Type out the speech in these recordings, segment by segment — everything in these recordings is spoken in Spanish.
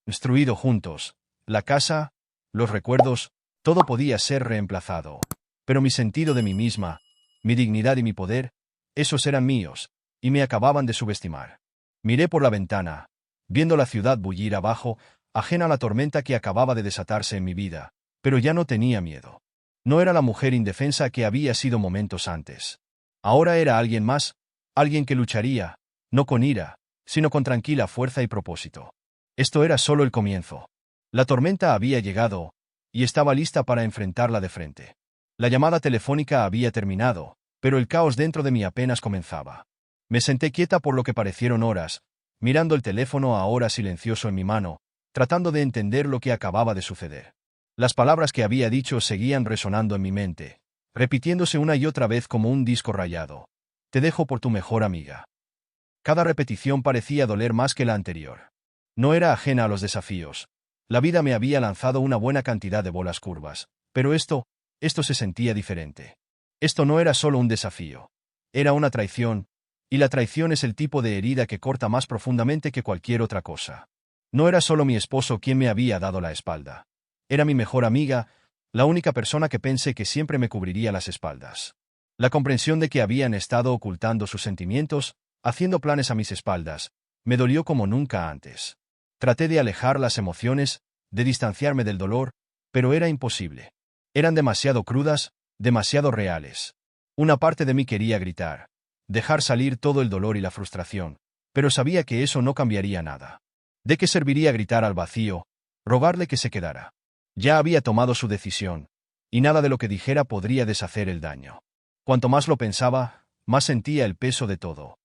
destruido juntos. La casa, los recuerdos, todo podía ser reemplazado. Pero mi sentido de mí misma, mi dignidad y mi poder, esos eran míos, y me acababan de subestimar. Miré por la ventana, viendo la ciudad bullir abajo, ajena a la tormenta que acababa de desatarse en mi vida, pero ya no tenía miedo. No era la mujer indefensa que había sido momentos antes. Ahora era alguien más, alguien que lucharía, no con ira, sino con tranquila fuerza y propósito. Esto era solo el comienzo. La tormenta había llegado, y estaba lista para enfrentarla de frente. La llamada telefónica había terminado, pero el caos dentro de mí apenas comenzaba. Me senté quieta por lo que parecieron horas, mirando el teléfono ahora silencioso en mi mano, tratando de entender lo que acababa de suceder. Las palabras que había dicho seguían resonando en mi mente, repitiéndose una y otra vez como un disco rayado. Te dejo por tu mejor amiga. Cada repetición parecía doler más que la anterior. No era ajena a los desafíos. La vida me había lanzado una buena cantidad de bolas curvas, pero esto se sentía diferente. Esto no era solo un desafío. Era una traición, y la traición es el tipo de herida que corta más profundamente que cualquier otra cosa. No era solo mi esposo quien me había dado la espalda. Era mi mejor amiga, la única persona que pensé que siempre me cubriría las espaldas. La comprensión de que habían estado ocultando sus sentimientos, haciendo planes a mis espaldas, me dolió como nunca antes. Traté de alejar las emociones, de distanciarme del dolor, pero era imposible. Eran demasiado crudas, demasiado reales. Una parte de mí quería gritar, dejar salir todo el dolor y la frustración, pero sabía que eso no cambiaría nada. ¿De qué serviría gritar al vacío, rogarle que se quedara? Ya había tomado su decisión, y nada de lo que dijera podría deshacer el daño. Cuanto más lo pensaba, más sentía el peso de todo.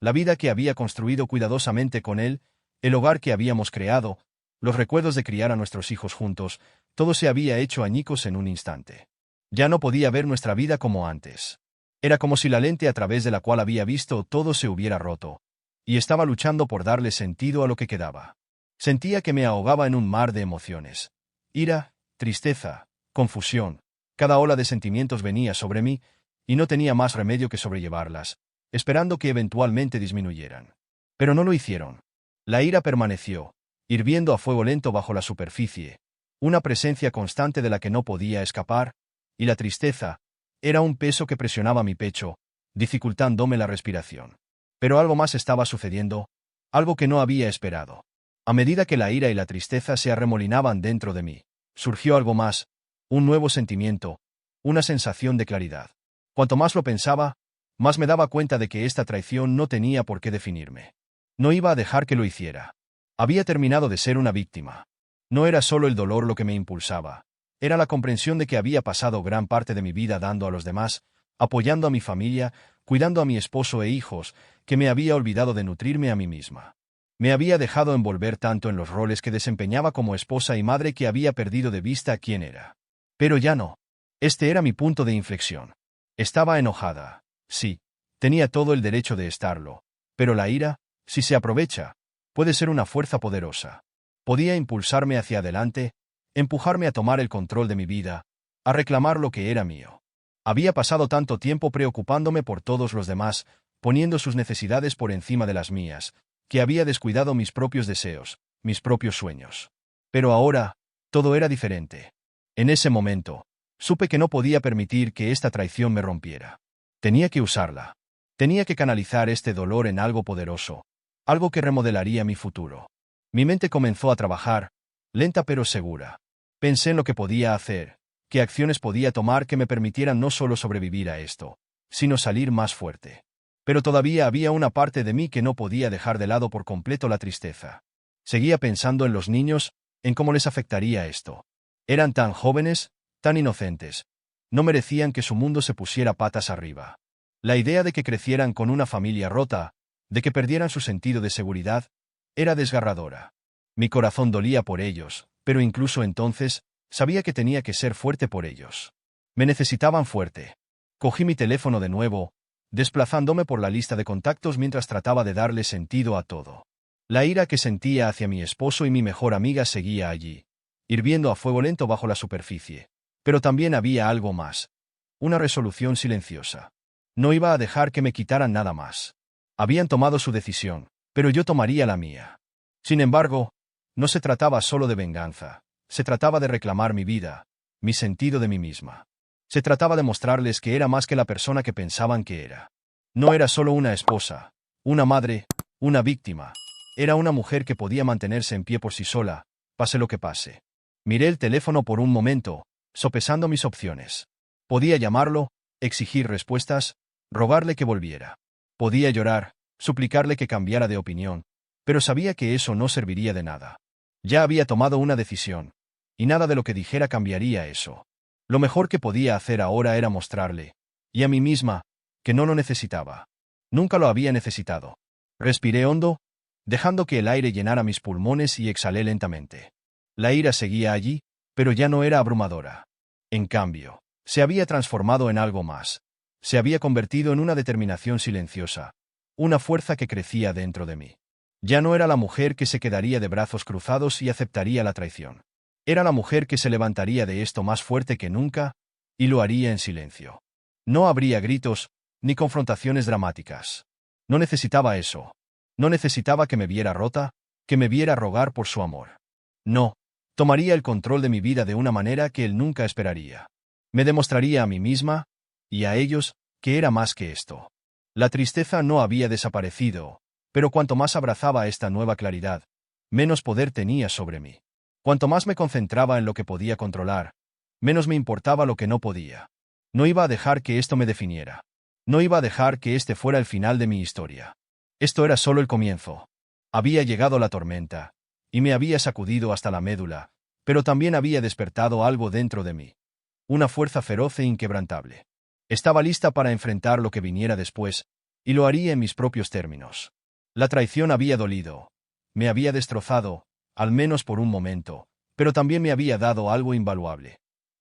La vida que había construido cuidadosamente con él, el hogar que habíamos creado, los recuerdos de criar a nuestros hijos juntos, todo se había hecho añicos en un instante. Ya no podía ver nuestra vida como antes. Era como si la lente a través de la cual había visto todo se hubiera roto, y estaba luchando por darle sentido a lo que quedaba. Sentía que me ahogaba en un mar de emociones. Ira, tristeza, confusión. Cada ola de sentimientos venía sobre mí, y no tenía más remedio que sobrellevarlas, esperando que eventualmente disminuyeran. Pero no lo hicieron. La ira permaneció, hirviendo a fuego lento bajo la superficie, una presencia constante de la que no podía escapar, y la tristeza era un peso que presionaba mi pecho, dificultándome la respiración. Pero algo más estaba sucediendo, algo que no había esperado. A medida que la ira y la tristeza se arremolinaban dentro de mí, surgió algo más, un nuevo sentimiento, una sensación de claridad. Cuanto más lo pensaba, más me daba cuenta de que esta traición no tenía por qué definirme. No iba a dejar que lo hiciera. Había terminado de ser una víctima. No era solo el dolor lo que me impulsaba, era la comprensión de que había pasado gran parte de mi vida dando a los demás, apoyando a mi familia, cuidando a mi esposo e hijos, que me había olvidado de nutrirme a mí misma. Me había dejado envolver tanto en los roles que desempeñaba como esposa y madre que había perdido de vista quién era. Pero ya no. Este era mi punto de inflexión. Estaba enojada. Sí, tenía todo el derecho de estarlo. Pero la ira, si se aprovecha, puede ser una fuerza poderosa. Podía impulsarme hacia adelante, empujarme a tomar el control de mi vida, a reclamar lo que era mío. Había pasado tanto tiempo preocupándome por todos los demás, poniendo sus necesidades por encima de las mías, que había descuidado mis propios deseos, mis propios sueños. Pero ahora, todo era diferente. En ese momento, supe que no podía permitir que esta traición me rompiera. Tenía que usarla. Tenía que canalizar este dolor en algo poderoso, algo que remodelaría mi futuro. Mi mente comenzó a trabajar, lenta pero segura. Pensé en lo que podía hacer, qué acciones podía tomar que me permitieran no solo sobrevivir a esto, sino salir más fuerte. Pero todavía había una parte de mí que no podía dejar de lado por completo la tristeza. Seguía pensando en los niños, en cómo les afectaría esto. Eran tan jóvenes, tan inocentes. No merecían que su mundo se pusiera patas arriba. La idea de que crecieran con una familia rota, de que perdieran su sentido de seguridad, era desgarradora. Mi corazón dolía por ellos, pero incluso entonces, sabía que tenía que ser fuerte por ellos. Me necesitaban fuerte. Cogí mi teléfono de nuevo, desplazándome por la lista de contactos mientras trataba de darle sentido a todo. La ira que sentía hacia mi esposo y mi mejor amiga seguía allí, hirviendo a fuego lento bajo la superficie. Pero también había algo más. Una resolución silenciosa. No iba a dejar que me quitaran nada más. Habían tomado su decisión, pero yo tomaría la mía. Sin embargo, No se trataba solo de venganza. Se trataba de reclamar mi vida, mi sentido de mí misma. Se trataba de mostrarles que era más que la persona que pensaban que era. No era solo una esposa, una madre, una víctima. Era una mujer que podía mantenerse en pie por sí sola, pase lo que pase. Miré el teléfono por un momento, sopesando mis opciones. Podía llamarlo, exigir respuestas, rogarle que volviera. Podía llorar, suplicarle que cambiara de opinión, pero sabía que eso no serviría de nada. Ya había tomado una decisión, y nada de lo que dijera cambiaría eso. Lo mejor que podía hacer ahora era mostrarle, y a mí misma, que no lo necesitaba. Nunca lo había necesitado. Respiré hondo, dejando que el aire llenara mis pulmones y exhalé lentamente. La ira seguía allí, pero ya no era abrumadora. En cambio, se había transformado en algo más. Se había convertido en una determinación silenciosa, una fuerza que crecía dentro de mí. Ya no era la mujer que se quedaría de brazos cruzados y aceptaría la traición. Era la mujer que se levantaría de esto más fuerte que nunca, y lo haría en silencio. No habría gritos, ni confrontaciones dramáticas. No necesitaba eso. No necesitaba que me viera rota, que me viera rogar por su amor. No, tomaría el control de mi vida de una manera que él nunca esperaría. Me demostraría a mí misma, y a ellos, que era más que esto. La tristeza no había desaparecido, pero cuanto más abrazaba esta nueva claridad, menos poder tenía sobre mí. Cuanto más me concentraba en lo que podía controlar, menos me importaba lo que no podía. No iba a dejar que esto me definiera. No iba a dejar que este fuera el final de mi historia. Esto era solo el comienzo. Había llegado la tormenta, y me había sacudido hasta la médula, pero también había despertado algo dentro de mí. Una fuerza feroz e inquebrantable. Estaba lista para enfrentar lo que viniera después, y lo haría en mis propios términos. La traición había dolido. Me había destrozado, al menos por un momento, pero también me había dado algo invaluable.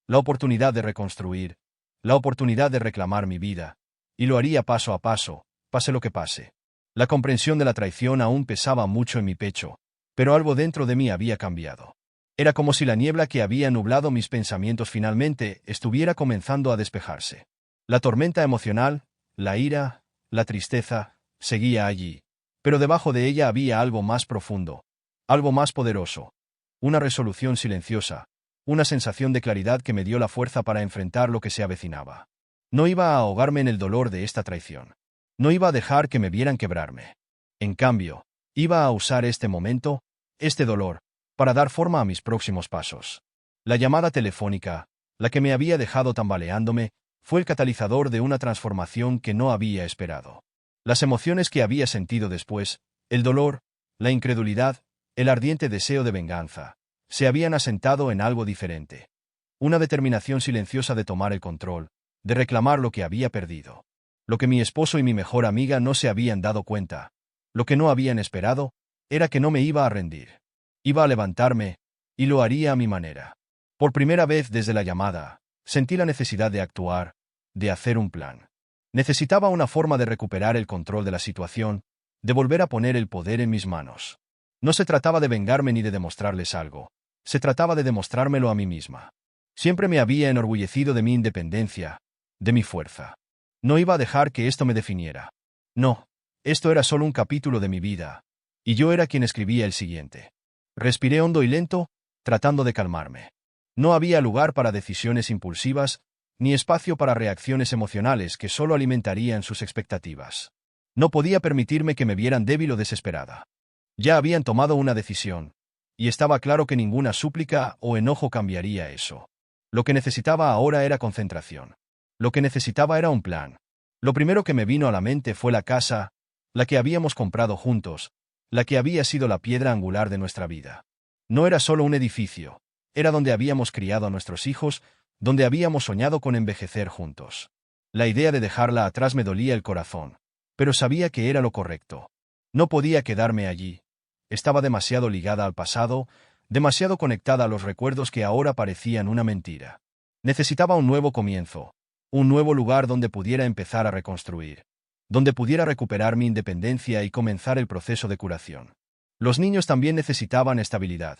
La oportunidad de reconstruir, la oportunidad de reclamar mi vida, y lo haría paso a paso, pase lo que pase. La comprensión de la traición aún pesaba mucho en mi pecho, pero algo dentro de mí había cambiado. Era como si la niebla que había nublado mis pensamientos finalmente estuviera comenzando a despejarse. La tormenta emocional, la ira, la tristeza, seguía allí, pero debajo de ella había algo más profundo, algo más poderoso, una resolución silenciosa, una sensación de claridad que me dio la fuerza para enfrentar lo que se avecinaba. No iba a ahogarme en el dolor de esta traición. No iba a dejar que me vieran quebrarme. En cambio, iba a usar este momento, este dolor, para dar forma a mis próximos pasos. La llamada telefónica, la que me había dejado tambaleándome, fue el catalizador de una transformación que no había esperado. Las emociones que había sentido después, el dolor, la incredulidad, el ardiente deseo de venganza, se habían asentado en algo diferente. Una determinación silenciosa de tomar el control, de reclamar lo que había perdido. Lo que mi esposo y mi mejor amiga no se habían dado cuenta, lo que no habían esperado, era que no me iba a rendir. Iba a levantarme, y lo haría a mi manera. Por primera vez desde la llamada, sentí la necesidad de actuar, de hacer un plan. Necesitaba una forma de recuperar el control de la situación, de volver a poner el poder en mis manos. No se trataba de vengarme ni de demostrarles algo, se trataba de demostrármelo a mí misma. Siempre me había enorgullecido de mi independencia, de mi fuerza. No iba a dejar que esto me definiera. No, esto era solo un capítulo de mi vida, y yo era quien escribía el siguiente. Respiré hondo y lento, tratando de calmarme. No había lugar para decisiones impulsivas, ni espacio para reacciones emocionales que solo alimentarían sus expectativas. No podía permitirme que me vieran débil o desesperada. Ya habían tomado una decisión, y estaba claro que ninguna súplica o enojo cambiaría eso. Lo que necesitaba ahora era concentración. Lo que necesitaba era un plan. Lo primero que me vino a la mente fue la casa, la que habíamos comprado juntos, la que había sido la piedra angular de nuestra vida. No era solo un edificio, era donde habíamos criado a nuestros hijos, donde habíamos soñado con envejecer juntos. La idea de dejarla atrás me dolía el corazón, pero sabía que era lo correcto. No podía quedarme allí. Estaba demasiado ligada al pasado, demasiado conectada a los recuerdos que ahora parecían una mentira. Necesitaba un nuevo comienzo, un nuevo lugar donde pudiera empezar a reconstruir, donde pudiera recuperar mi independencia y comenzar el proceso de curación. Los niños también necesitaban estabilidad.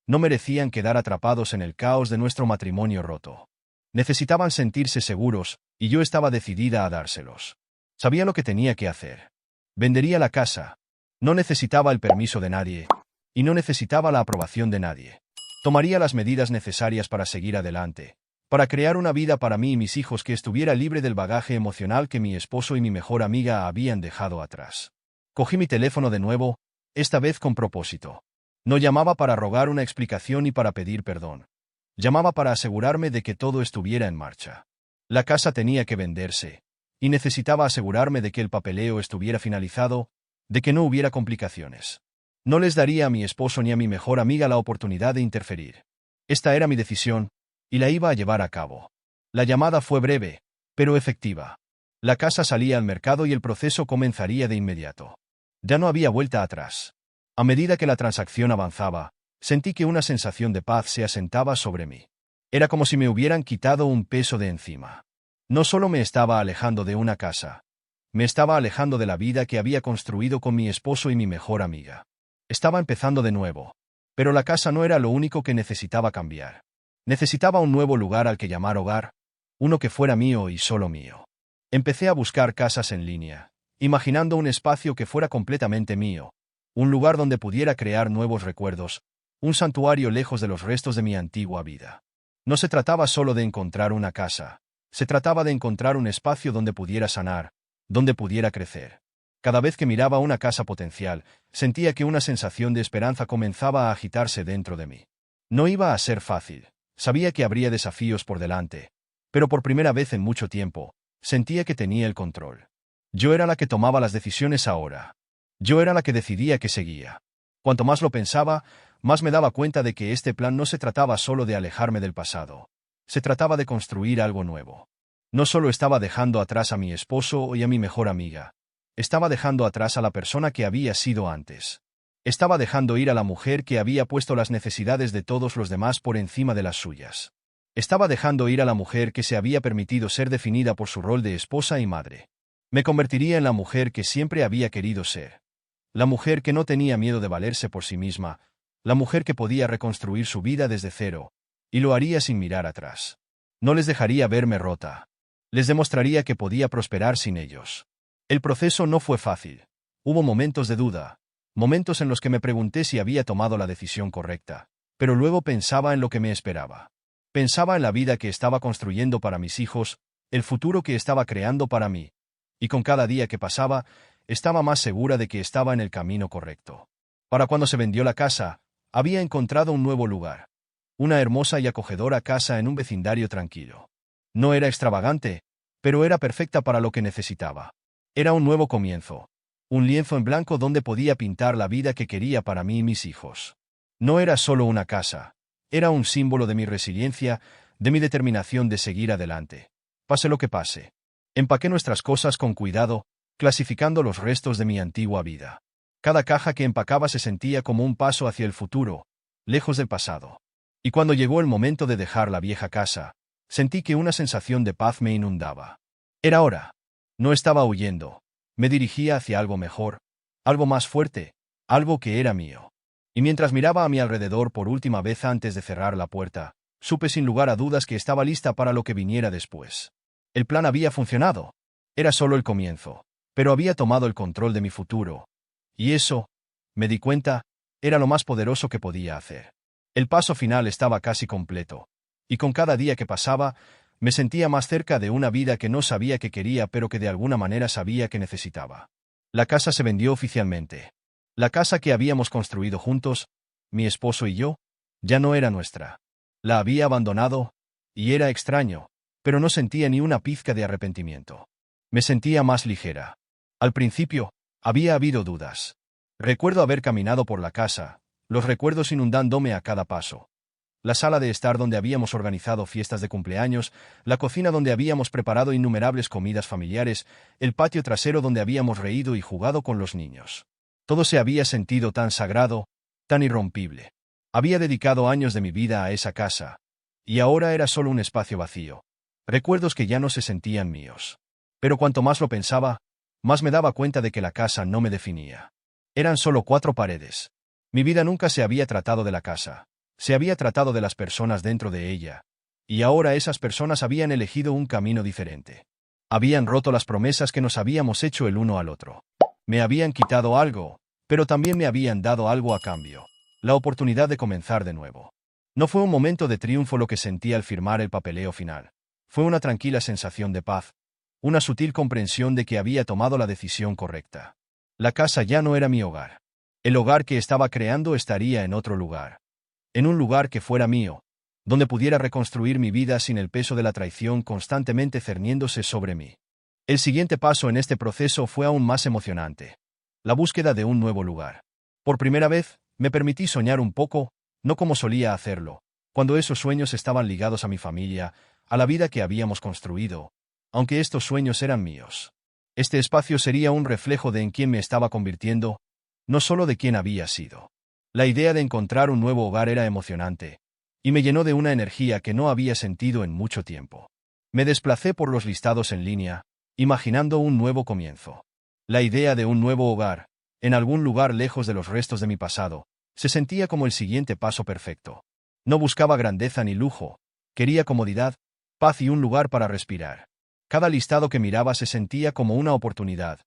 No merecían quedar atrapados en el caos de nuestro matrimonio roto. Necesitaban sentirse seguros, y yo estaba decidida a dárselos. Sabía lo que tenía que hacer. Vendería la casa. No necesitaba el permiso de nadie. y no necesitaba la aprobación de nadie. Tomaría las medidas necesarias para seguir adelante, para crear una vida para mí y mis hijos que estuviera libre del bagaje emocional que mi esposo y mi mejor amiga habían dejado atrás. Cogí mi teléfono de nuevo, esta vez con propósito. No llamaba para rogar una explicación ni para pedir perdón. Llamaba para asegurarme de que todo estuviera en marcha. La casa tenía que venderse, y necesitaba asegurarme de que el papeleo estuviera finalizado, de que no hubiera complicaciones. No les daría a mi esposo ni a mi mejor amiga la oportunidad de interferir. Esta era mi decisión, y la iba a llevar a cabo. La llamada fue breve, pero efectiva. La casa salía al mercado y el proceso comenzaría de inmediato. Ya no había vuelta atrás. A medida que la transacción avanzaba, sentí que una sensación de paz se asentaba sobre mí. Era como si me hubieran quitado un peso de encima. No solo me estaba alejando de una casa, me estaba alejando de la vida que había construido con mi esposo y mi mejor amiga. Estaba empezando de nuevo. Pero la casa no era lo único que necesitaba cambiar. Necesitaba un nuevo lugar al que llamar hogar, uno que fuera mío y solo mío. Empecé a buscar casas en línea, imaginando un espacio que fuera completamente mío, un lugar donde pudiera crear nuevos recuerdos, un santuario lejos de los restos de mi antigua vida. No se trataba solo de encontrar una casa, se trataba de encontrar un espacio donde pudiera sanar, donde pudiera crecer. Cada vez que miraba una casa potencial, sentía que una sensación de esperanza comenzaba a agitarse dentro de mí. No iba a ser fácil, sabía que habría desafíos por delante, pero por primera vez en mucho tiempo, sentía que tenía el control. Yo era la que tomaba las decisiones ahora. Yo era la que decidía qué seguía. Cuanto más lo pensaba, más me daba cuenta de que este plan no se trataba solo de alejarme del pasado. Se trataba de construir algo nuevo. No solo estaba dejando atrás a mi esposo y a mi mejor amiga. Estaba dejando atrás a la persona que había sido antes. Estaba dejando ir a la mujer que había puesto las necesidades de todos los demás por encima de las suyas. Estaba dejando ir a la mujer que se había permitido ser definida por su rol de esposa y madre. Me convertiría en la mujer que siempre había querido ser. La mujer que no tenía miedo de valerse por sí misma, la mujer que podía reconstruir su vida desde cero, y lo haría sin mirar atrás. No les dejaría verme rota. Les demostraría que podía prosperar sin ellos. El proceso no fue fácil. Hubo momentos de duda, momentos en los que me pregunté si había tomado la decisión correcta, pero luego pensaba en lo que me esperaba. Pensaba en la vida que estaba construyendo para mis hijos, el futuro que estaba creando para mí, y con cada día que pasaba, estaba más segura de que estaba en el camino correcto. Para cuando se vendió la casa, había encontrado un nuevo lugar. Una hermosa y acogedora casa en un vecindario tranquilo. No era extravagante, pero era perfecta para lo que necesitaba. Era un nuevo comienzo. Un lienzo en blanco donde podía pintar la vida que quería para mí y mis hijos. No era solo una casa. Era un símbolo de mi resiliencia, de mi determinación de seguir adelante. Pase lo que pase. Empaqué nuestras cosas con cuidado, clasificando los restos de mi antigua vida. Cada caja que empacaba se sentía como un paso hacia el futuro, lejos del pasado. Y cuando llegó el momento de dejar la vieja casa, sentí que una sensación de paz me inundaba. Era hora. No estaba huyendo. Me dirigía hacia algo mejor, algo más fuerte, algo que era mío. Y mientras miraba a mi alrededor por última vez antes de cerrar la puerta, supe sin lugar a dudas que estaba lista para lo que viniera después. El plan había funcionado. Era solo el comienzo, pero había tomado el control de mi futuro. Y eso, me di cuenta, era lo más poderoso que podía hacer. El paso final estaba casi completo. Y con cada día que pasaba, me sentía más cerca de una vida que no sabía que quería pero que de alguna manera sabía que necesitaba. La casa se vendió oficialmente. La casa que habíamos construido juntos, mi esposo y yo, ya no era nuestra. La había abandonado, y era extraño, pero no sentía ni una pizca de arrepentimiento. Me sentía más ligera. Al principio, había habido dudas. Recuerdo haber caminado por la casa, los recuerdos inundándome a cada paso. La sala de estar donde habíamos organizado fiestas de cumpleaños, la cocina donde habíamos preparado innumerables comidas familiares, el patio trasero donde habíamos reído y jugado con los niños. Todo se había sentido tan sagrado, tan irrompible. Había dedicado años de mi vida a esa casa, y ahora era solo un espacio vacío. Recuerdos que ya no se sentían míos. Pero cuanto más lo pensaba, más me daba cuenta de que la casa no me definía. Eran solo 4 paredes. Mi vida nunca se había tratado de la casa. Se había tratado de las personas dentro de ella, y ahora esas personas habían elegido un camino diferente. Habían roto las promesas que nos habíamos hecho el uno al otro. Me habían quitado algo, pero también me habían dado algo a cambio. la oportunidad de comenzar de nuevo. No fue un momento de triunfo lo que sentí al firmar el papeleo final. Fue una tranquila sensación de paz, una sutil comprensión de que había tomado la decisión correcta. La casa ya no era mi hogar. El hogar que estaba creando estaría en otro lugar. En un lugar que fuera mío, donde pudiera reconstruir mi vida sin el peso de la traición constantemente cerniéndose sobre mí. El siguiente paso en este proceso fue aún más emocionante. La búsqueda de un nuevo lugar. Por primera vez, me permití soñar un poco, no como solía hacerlo, cuando esos sueños estaban ligados a mi familia, a la vida que habíamos construido, aunque estos sueños eran míos. Este espacio sería un reflejo de en quién me estaba convirtiendo, no solo de quién había sido. La idea de encontrar un nuevo hogar era emocionante, y me llenó de una energía que no había sentido en mucho tiempo. Me desplacé por los listados en línea, imaginando un nuevo comienzo. La idea de un nuevo hogar, en algún lugar lejos de los restos de mi pasado, se sentía como el siguiente paso perfecto. No buscaba grandeza ni lujo, quería comodidad, paz y un lugar para respirar. Cada listado que miraba se sentía como una oportunidad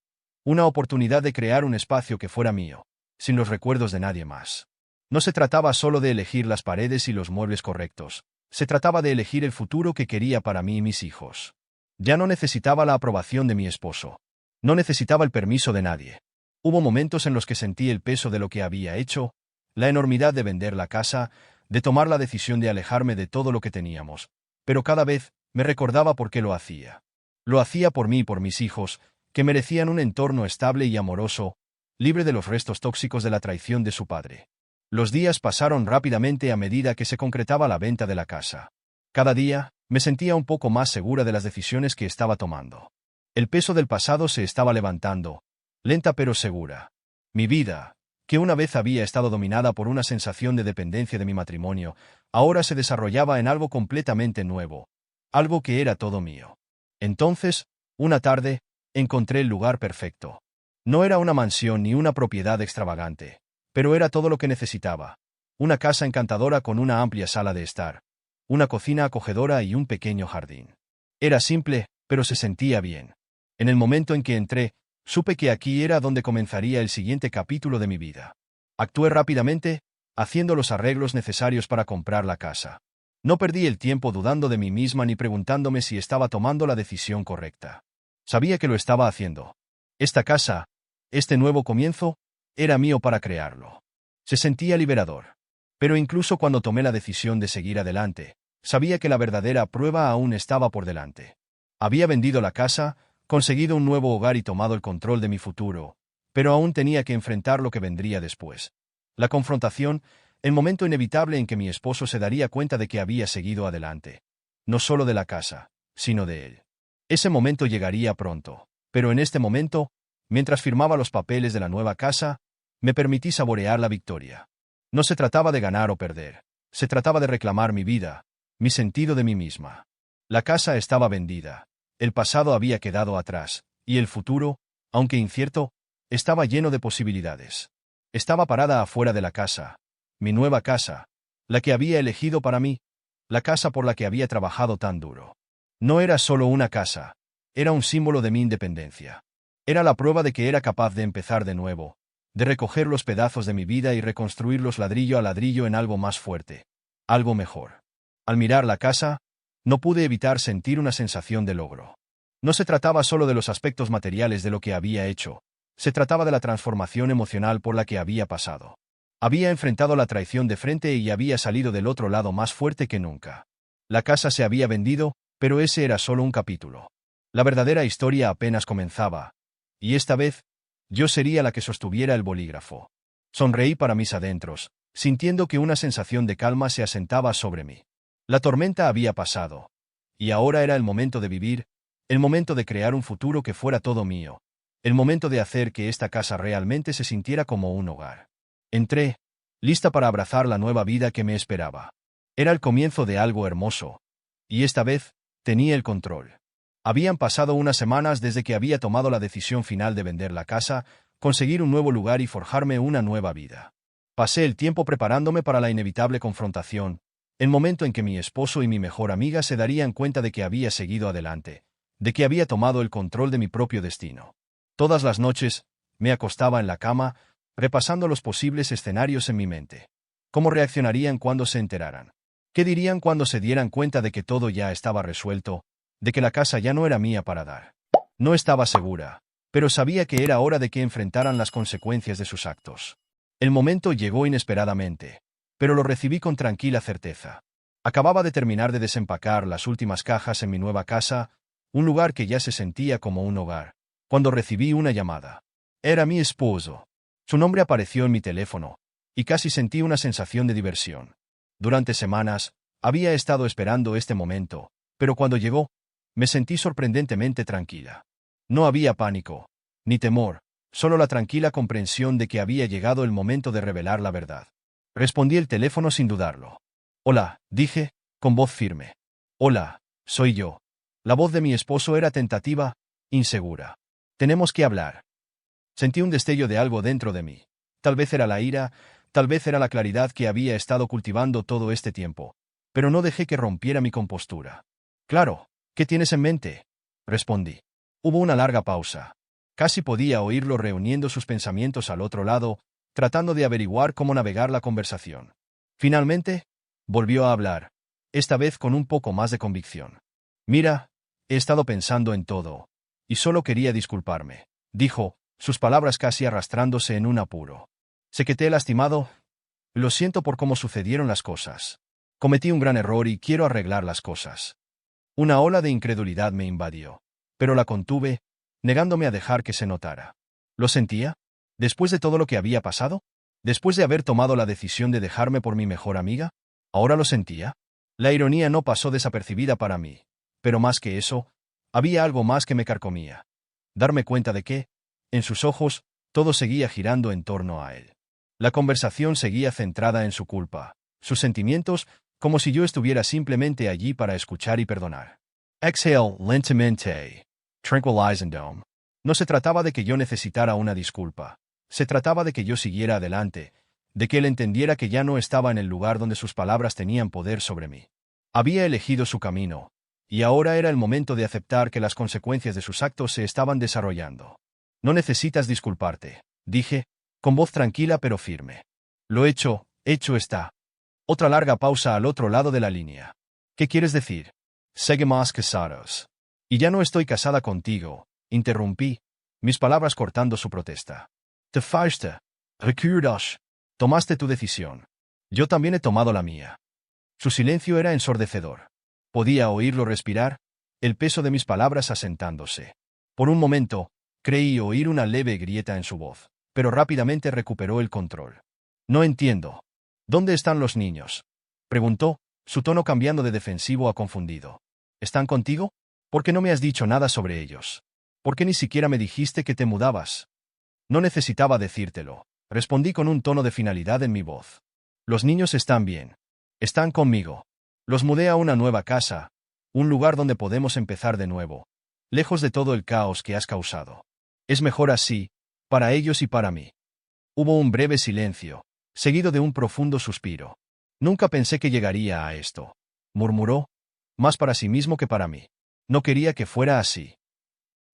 de crear un espacio que fuera mío, sin los recuerdos de nadie más. No se trataba solo de elegir las paredes y los muebles correctos, se trataba de elegir el futuro que quería para mí y mis hijos. Ya no necesitaba la aprobación de mi esposo. No necesitaba el permiso de nadie. Hubo momentos en los que sentí el peso de lo que había hecho, la enormidad de vender la casa, de tomar la decisión de alejarme de todo lo que teníamos, pero cada vez me recordaba por qué lo hacía. Lo hacía por mí y por mis hijos, que merecían un entorno estable y amoroso, libre de los restos tóxicos de la traición de su padre. Los días pasaron rápidamente a medida que se concretaba la venta de la casa. Cada día, me sentía un poco más segura de las decisiones que estaba tomando. El peso del pasado se estaba levantando, lenta pero segura. Mi vida, que una vez había estado dominada por una sensación de dependencia de mi matrimonio, ahora se desarrollaba en algo completamente nuevo, algo que era todo mío. Entonces, una tarde, encontré el lugar perfecto. No era una mansión ni una propiedad extravagante, pero era todo lo que necesitaba. Una casa encantadora con una amplia sala de estar, una cocina acogedora y un pequeño jardín. Era simple, pero se sentía bien. En el momento en que entré, supe que aquí era donde comenzaría el siguiente capítulo de mi vida. Actué rápidamente, haciendo los arreglos necesarios para comprar la casa. No perdí el tiempo dudando de mí misma ni preguntándome si estaba tomando la decisión correcta. Sabía que lo estaba haciendo. Esta casa, este nuevo comienzo, era mío para crearlo. Se sentía liberador. Pero incluso cuando tomé la decisión de seguir adelante, sabía que la verdadera prueba aún estaba por delante. Había vendido la casa, conseguido un nuevo hogar y tomado el control de mi futuro, pero aún tenía que enfrentar lo que vendría después. La confrontación, el momento inevitable en que mi esposo se daría cuenta de que había seguido adelante. No solo de la casa, sino de él. Ese momento llegaría pronto, pero en este momento, mientras firmaba los papeles de la nueva casa, me permití saborear la victoria. No se trataba de ganar o perder, se trataba de reclamar mi vida, mi sentido de mí misma. La casa estaba vendida, el pasado había quedado atrás, y el futuro, aunque incierto, estaba lleno de posibilidades. Estaba parada afuera de la casa, mi nueva casa, la que había elegido para mí, la casa por la que había trabajado tan duro. No era solo una casa, era un símbolo de mi independencia. Era la prueba de que era capaz de empezar de nuevo, de recoger los pedazos de mi vida y reconstruirlos ladrillo a ladrillo en algo más fuerte, algo mejor. Al mirar la casa, no pude evitar sentir una sensación de logro. No se trataba solo de los aspectos materiales de lo que había hecho, se trataba de la transformación emocional por la que había pasado. Había enfrentado la traición de frente y había salido del otro lado más fuerte que nunca. La casa se había vendido, pero ese era solo un capítulo. La verdadera historia apenas comenzaba, y esta vez, yo sería la que sostuviera el bolígrafo. Sonreí para mis adentros, sintiendo que una sensación de calma se asentaba sobre mí. La tormenta había pasado, y ahora era el momento de vivir, el momento de crear un futuro que fuera todo mío, el momento de hacer que esta casa realmente se sintiera como un hogar. Entré, lista para abrazar la nueva vida que me esperaba. Era el comienzo de algo hermoso, y esta vez, tenía el control. Habían pasado unas semanas desde que había tomado la decisión final de vender la casa, conseguir un nuevo lugar y forjarme una nueva vida. Pasé el tiempo preparándome para la inevitable confrontación, el momento en que mi esposo y mi mejor amiga se darían cuenta de que había seguido adelante, de que había tomado el control de mi propio destino. Todas las noches, me acostaba en la cama, repasando los posibles escenarios en mi mente. ¿Cómo reaccionarían cuando se enteraran? ¿Qué dirían cuando se dieran cuenta de que todo ya estaba resuelto, de que la casa ya no era mía para dar? No estaba segura, pero sabía que era hora de que enfrentaran las consecuencias de sus actos. El momento llegó inesperadamente, pero lo recibí con tranquila certeza. Acababa de terminar de desempacar las últimas cajas en mi nueva casa, un lugar que ya se sentía como un hogar, cuando recibí una llamada. Era mi esposo. Su nombre apareció en mi teléfono, y casi sentí una sensación de diversión. Durante semanas, había estado esperando este momento, pero cuando llegó, me sentí sorprendentemente tranquila. No había pánico, ni temor, solo la tranquila comprensión de que había llegado el momento de revelar la verdad. Respondí el teléfono sin dudarlo. Hola, dije, con voz firme. Hola, soy yo. La voz de mi esposo era tentativa, insegura. Tenemos que hablar. Sentí un destello de algo dentro de mí. Tal vez era la ira, tal vez era la claridad que había estado cultivando todo este tiempo, pero no dejé que rompiera mi compostura. Claro, ¿qué tienes en mente? Respondí. Hubo una larga pausa. Casi podía oírlo reuniendo sus pensamientos al otro lado, tratando de averiguar cómo navegar la conversación. Finalmente, volvió a hablar, esta vez con un poco más de convicción. Mira, he estado pensando en todo, y solo quería disculparme, dijo, sus palabras casi arrastrándose en un apuro. Sé que te he lastimado. Lo siento por cómo sucedieron las cosas. Cometí un gran error y quiero arreglar las cosas. Una ola de incredulidad me invadió, pero la contuve, negándome a dejar que se notara. ¿Lo sentía? ¿Después de todo lo que había pasado? ¿Después de haber tomado la decisión de dejarme por mi mejor amiga? ¿Ahora lo sentía? La ironía no pasó desapercibida para mí, pero más que eso, había algo más que me carcomía. Darme cuenta de que, en sus ojos, todo seguía girando en torno a él. La conversación seguía centrada en su culpa, sus sentimientos, como si yo estuviera simplemente allí para escuchar y perdonar. Exhale lentamente, tranquilizando. No se trataba de que yo necesitara una disculpa. Se trataba de que yo siguiera adelante, de que él entendiera que ya no estaba en el lugar donde sus palabras tenían poder sobre mí. Había elegido su camino, y ahora era el momento de aceptar que las consecuencias de sus actos se estaban desarrollando. No necesitas disculparte, dije, con voz tranquila pero firme. Lo hecho está. Otra larga pausa al otro lado de la línea. ¿Qué quieres decir? Seguimos casados. Y ya no estoy casada contigo, interrumpí, mis palabras cortando su protesta. Te fuiste. ¿Recuerdas? Tomaste tu decisión. Yo también he tomado la mía. Su silencio era ensordecedor. Podía oírlo respirar, el peso de mis palabras asentándose. Por un momento, creí oír una leve grieta en su voz, pero rápidamente recuperó el control. No entiendo. ¿Dónde están los niños? Preguntó, su tono cambiando de defensivo a confundido. ¿Están contigo? ¿Por qué no me has dicho nada sobre ellos? ¿Por qué ni siquiera me dijiste que te mudabas? No necesitaba decírtelo, respondí con un tono de finalidad en mi voz. Los niños están bien. Están conmigo. Los mudé a una nueva casa, un lugar donde podemos empezar de nuevo, lejos de todo el caos que has causado. Es mejor así, para ellos y para mí. Hubo un breve silencio, seguido de un profundo suspiro. Nunca pensé que llegaría a esto, murmuró, más para sí mismo que para mí. No quería que fuera así.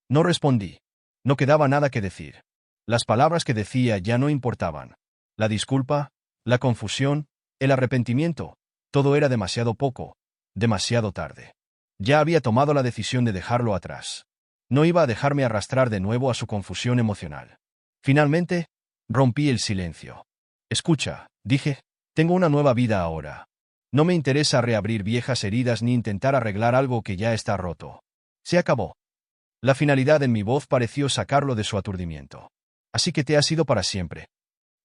No respondí. No quedaba nada que decir. Las palabras que decía ya no importaban. La disculpa, la confusión, el arrepentimiento, todo era demasiado poco, demasiado tarde. Ya había tomado la decisión de dejarlo atrás. No iba a dejarme arrastrar de nuevo a su confusión emocional. Finalmente, rompí el silencio. Escucha, dije, tengo una nueva vida ahora. No me interesa reabrir viejas heridas ni intentar arreglar algo que ya está roto. Se acabó. La finalidad en mi voz pareció sacarlo de su aturdimiento. Así que te has ido para siempre.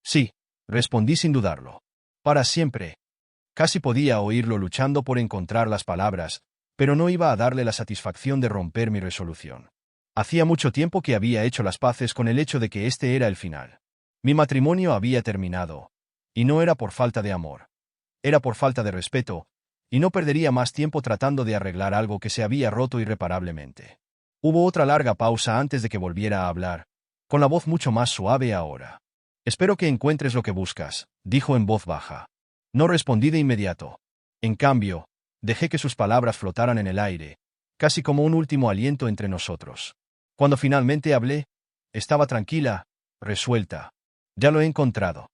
Sí, respondí sin dudarlo. Para siempre. Casi podía oírlo luchando por encontrar las palabras, pero no iba a darle la satisfacción de romper mi resolución. Hacía mucho tiempo que había hecho las paces con el hecho de que este era el final. Mi matrimonio había terminado, y no era por falta de amor. Era por falta de respeto, y no perdería más tiempo tratando de arreglar algo que se había roto irreparablemente. Hubo otra larga pausa antes de que volviera a hablar, con la voz mucho más suave ahora. Espero que encuentres lo que buscas, dijo en voz baja. No respondí de inmediato. En cambio, dejé que sus palabras flotaran en el aire, casi como un último aliento entre nosotros. Cuando finalmente hablé, estaba tranquila, resuelta. Ya lo he encontrado.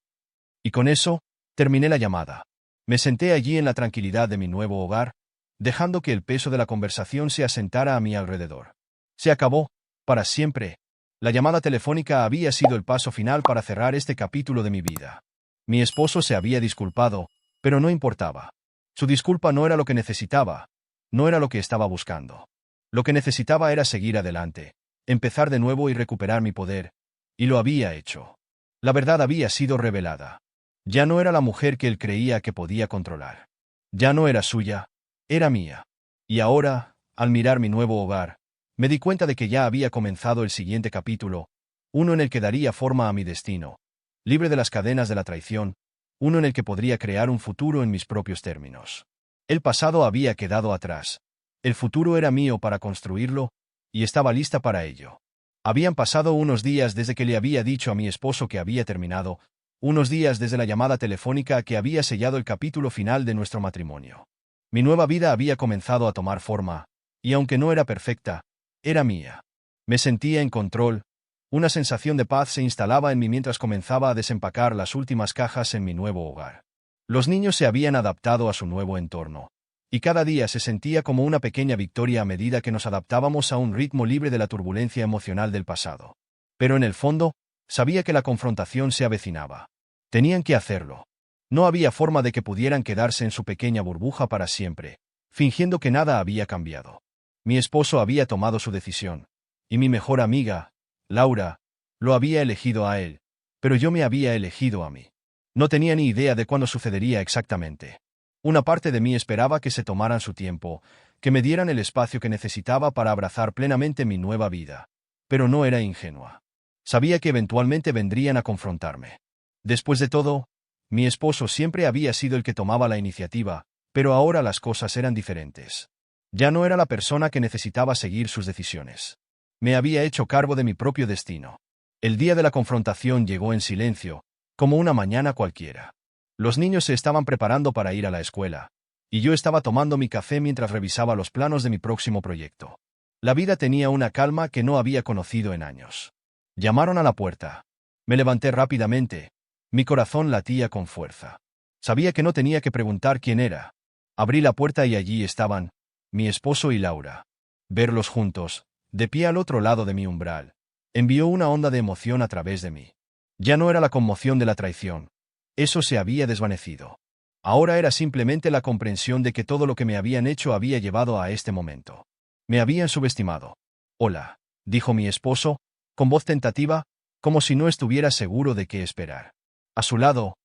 Y con eso, Terminé la llamada. Me senté allí en la tranquilidad de mi nuevo hogar, dejando que el peso de la conversación se asentara a mi alrededor. Se acabó, para siempre. La llamada telefónica había sido el paso final para cerrar este capítulo de mi vida. Mi esposo se había disculpado, pero no importaba. Su disculpa no era lo que necesitaba, no era lo que estaba buscando. Lo que necesitaba era seguir adelante, empezar de nuevo y recuperar mi poder, y lo había hecho. La verdad había sido revelada. Ya no era la mujer que él creía que podía controlar. Ya no era suya, era mía. Y ahora, al mirar mi nuevo hogar, me di cuenta de que ya había comenzado el siguiente capítulo, uno en el que daría forma a mi destino, libre de las cadenas de la traición, uno en el que podría crear un futuro en mis propios términos. El pasado había quedado atrás. El futuro era mío para construirlo, y estaba lista para ello. Habían pasado unos días desde que le había dicho a mi esposo que había terminado, unos días desde la llamada telefónica que había sellado el capítulo final de nuestro matrimonio. Mi nueva vida había comenzado a tomar forma, y aunque no era perfecta, era mía. Me sentía en control, una sensación de paz se instalaba en mí mientras comenzaba a desempacar las últimas cajas en mi nuevo hogar. Los niños se habían adaptado a su nuevo entorno, y cada día se sentía como una pequeña victoria a medida que nos adaptábamos a un ritmo libre de la turbulencia emocional del pasado. Pero en el fondo, sabía que la confrontación se avecinaba. Tenían que hacerlo. No había forma de que pudieran quedarse en su pequeña burbuja para siempre, fingiendo que nada había cambiado. Mi esposo había tomado su decisión, y mi mejor amiga, Laura, lo había elegido a él, pero yo me había elegido a mí. No tenía ni idea de cuándo sucedería exactamente. Una parte de mí esperaba que se tomaran su tiempo, que me dieran el espacio que necesitaba para abrazar plenamente mi nueva vida. Pero no era ingenua. Sabía que eventualmente vendrían a confrontarme. Después de todo, mi esposo siempre había sido el que tomaba la iniciativa, pero ahora las cosas eran diferentes. Ya no era la persona que necesitaba seguir sus decisiones. Me había hecho cargo de mi propio destino. El día de la confrontación llegó en silencio, como una mañana cualquiera. Los niños se estaban preparando para ir a la escuela, y yo estaba tomando mi café mientras revisaba los planos de mi próximo proyecto. La vida tenía una calma que no había conocido en años. Llamaron a la puerta. Me levanté rápidamente. Mi corazón latía con fuerza. Sabía que no tenía que preguntar quién era. Abrí la puerta y allí estaban, mi esposo y Laura. Verlos juntos, de pie al otro lado de mi umbral, envió una onda de emoción a través de mí. Ya no era la conmoción de la traición. Eso se había desvanecido. Ahora era simplemente la comprensión de que todo lo que me habían hecho había llevado a este momento. Me habían subestimado. Hola, dijo mi esposo, con voz tentativa, como si no estuviera seguro de qué esperar. A su lado,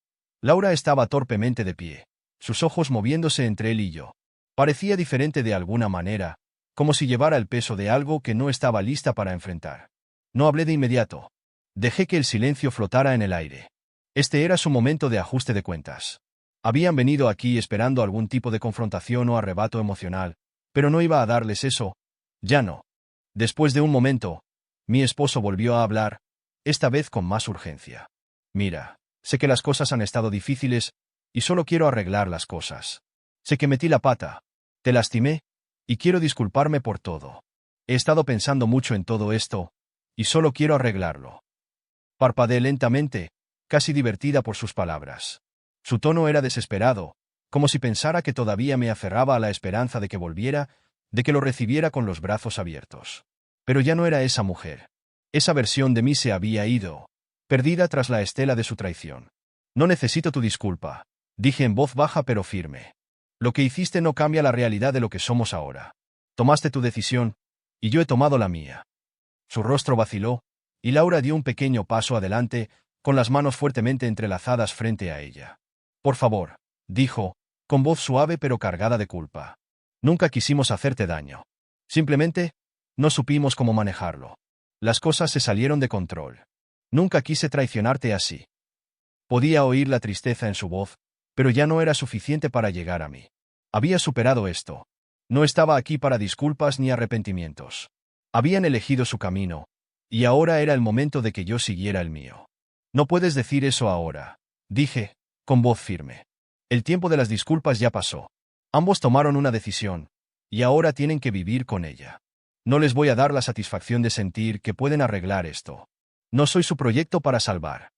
Laura estaba torpemente de pie, sus ojos moviéndose entre él y yo. Parecía diferente de alguna manera, como si llevara el peso de algo que no estaba lista para enfrentar. No hablé de inmediato. Dejé que el silencio flotara en el aire. Este era su momento de ajuste de cuentas. Habían venido aquí esperando algún tipo de confrontación o arrebato emocional, pero no iba a darles eso. Ya no. Después de un momento, mi esposo volvió a hablar, esta vez con más urgencia. Mira, sé que las cosas han estado difíciles, y solo quiero arreglar las cosas. Sé que metí la pata, te lastimé, y quiero disculparme por todo. He estado pensando mucho en todo esto, y solo quiero arreglarlo. Parpadeé lentamente, casi divertida por sus palabras. Su tono era desesperado, como si pensara que todavía me aferraba a la esperanza de que volviera, de que lo recibiera con los brazos abiertos. Pero ya no era esa mujer. Esa versión de mí se había ido, perdida tras la estela de su traición. No necesito tu disculpa, dije en voz baja pero firme. Lo que hiciste no cambia la realidad de lo que somos ahora. Tomaste tu decisión, y yo he tomado la mía. Su rostro vaciló, y Laura dio un pequeño paso adelante, con las manos fuertemente entrelazadas frente a ella. Por favor, dijo, con voz suave pero cargada de culpa. Nunca quisimos hacerte daño. Simplemente, no supimos cómo manejarlo. Las cosas se salieron de control. Nunca quise traicionarte así. Podía oír la tristeza en su voz, pero ya no era suficiente para llegar a mí. Había superado esto. No estaba aquí para disculpas ni arrepentimientos. Habían elegido su camino, y ahora era el momento de que yo siguiera el mío. No puedes decir eso ahora, dije, con voz firme. El tiempo de las disculpas ya pasó. Ambos tomaron una decisión, y ahora tienen que vivir con ella. No les voy a dar la satisfacción de sentir que pueden arreglar esto. No soy su proyecto para salvar.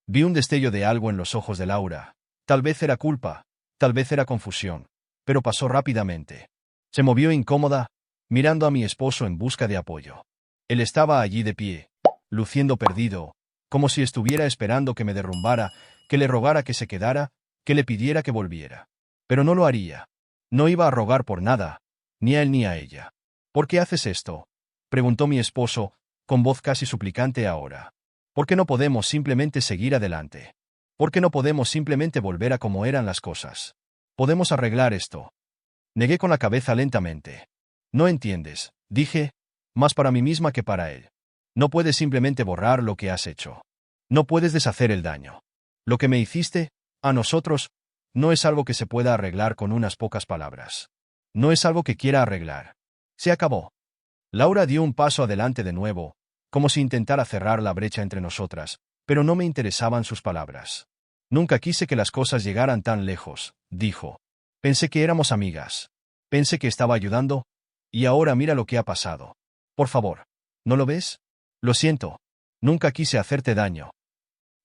Vi un destello de algo en los ojos de Laura, Tal vez era culpa, tal vez era confusión, pero pasó rápidamente. Se movió incómoda, mirando a mi esposo en busca de apoyo. Él estaba allí de pie, luciendo perdido, como si estuviera esperando que me derrumbara, que le rogara que se quedara, que le pidiera que volviera. Pero no lo haría. No iba a rogar por nada, ni a él ni a ella. ¿Por qué haces esto?, preguntó mi esposo, con voz casi suplicante ahora. ¿Por qué no podemos simplemente seguir adelante? ¿Por qué no podemos simplemente volver a como eran las cosas? Podemos arreglar esto. Negué con la cabeza lentamente. No entiendes, dije, más para mí misma que para él. No puedes simplemente borrar lo que has hecho. No puedes deshacer el daño. Lo que me hiciste, a nosotros, no es algo que se pueda arreglar con unas pocas palabras. No es algo que quiera arreglar. Se acabó. Laura dio un paso adelante de nuevo, como si intentara cerrar la brecha entre nosotras, pero no me interesaban sus palabras. Nunca quise que las cosas llegaran tan lejos, dijo. Pensé que éramos amigas. Pensé que estaba ayudando, y ahora mira lo que ha pasado. Por favor, ¿no lo ves? Lo siento. Nunca quise hacerte daño.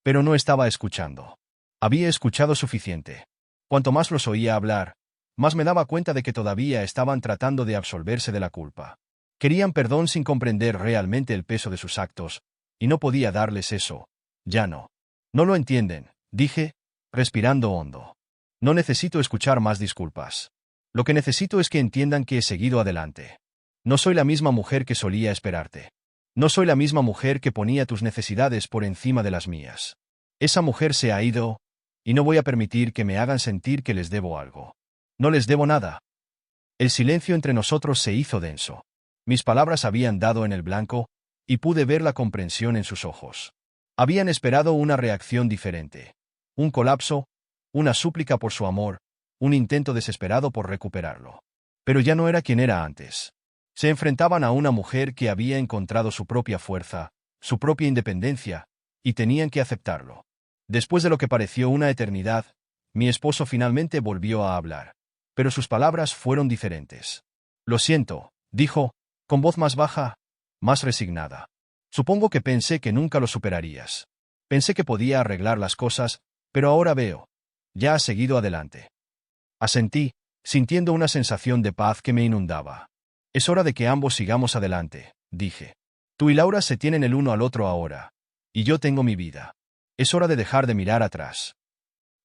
Pero no estaba escuchando. Había escuchado suficiente. Cuanto más los oía hablar, más me daba cuenta de que todavía estaban tratando de absolverse de la culpa. Querían perdón sin comprender realmente el peso de sus actos, y no podía darles eso. Ya no. No lo entienden, dije, respirando hondo. No necesito escuchar más disculpas. Lo que necesito es que entiendan que he seguido adelante. No soy la misma mujer que solía esperarte. No soy la misma mujer que ponía tus necesidades por encima de las mías. Esa mujer se ha ido, y no voy a permitir que me hagan sentir que les debo algo. No les debo nada. El silencio entre nosotros se hizo denso. Mis palabras habían dado en el blanco, y pude ver la comprensión en sus ojos. Habían esperado una reacción diferente. Un colapso, una súplica por su amor, un intento desesperado por recuperarlo. Pero ya no era quien era antes. Se enfrentaban a una mujer que había encontrado su propia fuerza, su propia independencia, y tenían que aceptarlo. Después de lo que pareció una eternidad, mi esposo finalmente volvió a hablar. Pero sus palabras fueron diferentes. Lo siento, dijo, con voz más baja, más resignada. Supongo que pensé que nunca lo superarías. Pensé que podía arreglar las cosas, pero ahora veo. Ya has seguido adelante. Asentí, sintiendo una sensación de paz que me inundaba. Es hora de que ambos sigamos adelante, dije. Tú y Laura se tienen el uno al otro ahora. Y yo tengo mi vida. Es hora de dejar de mirar atrás.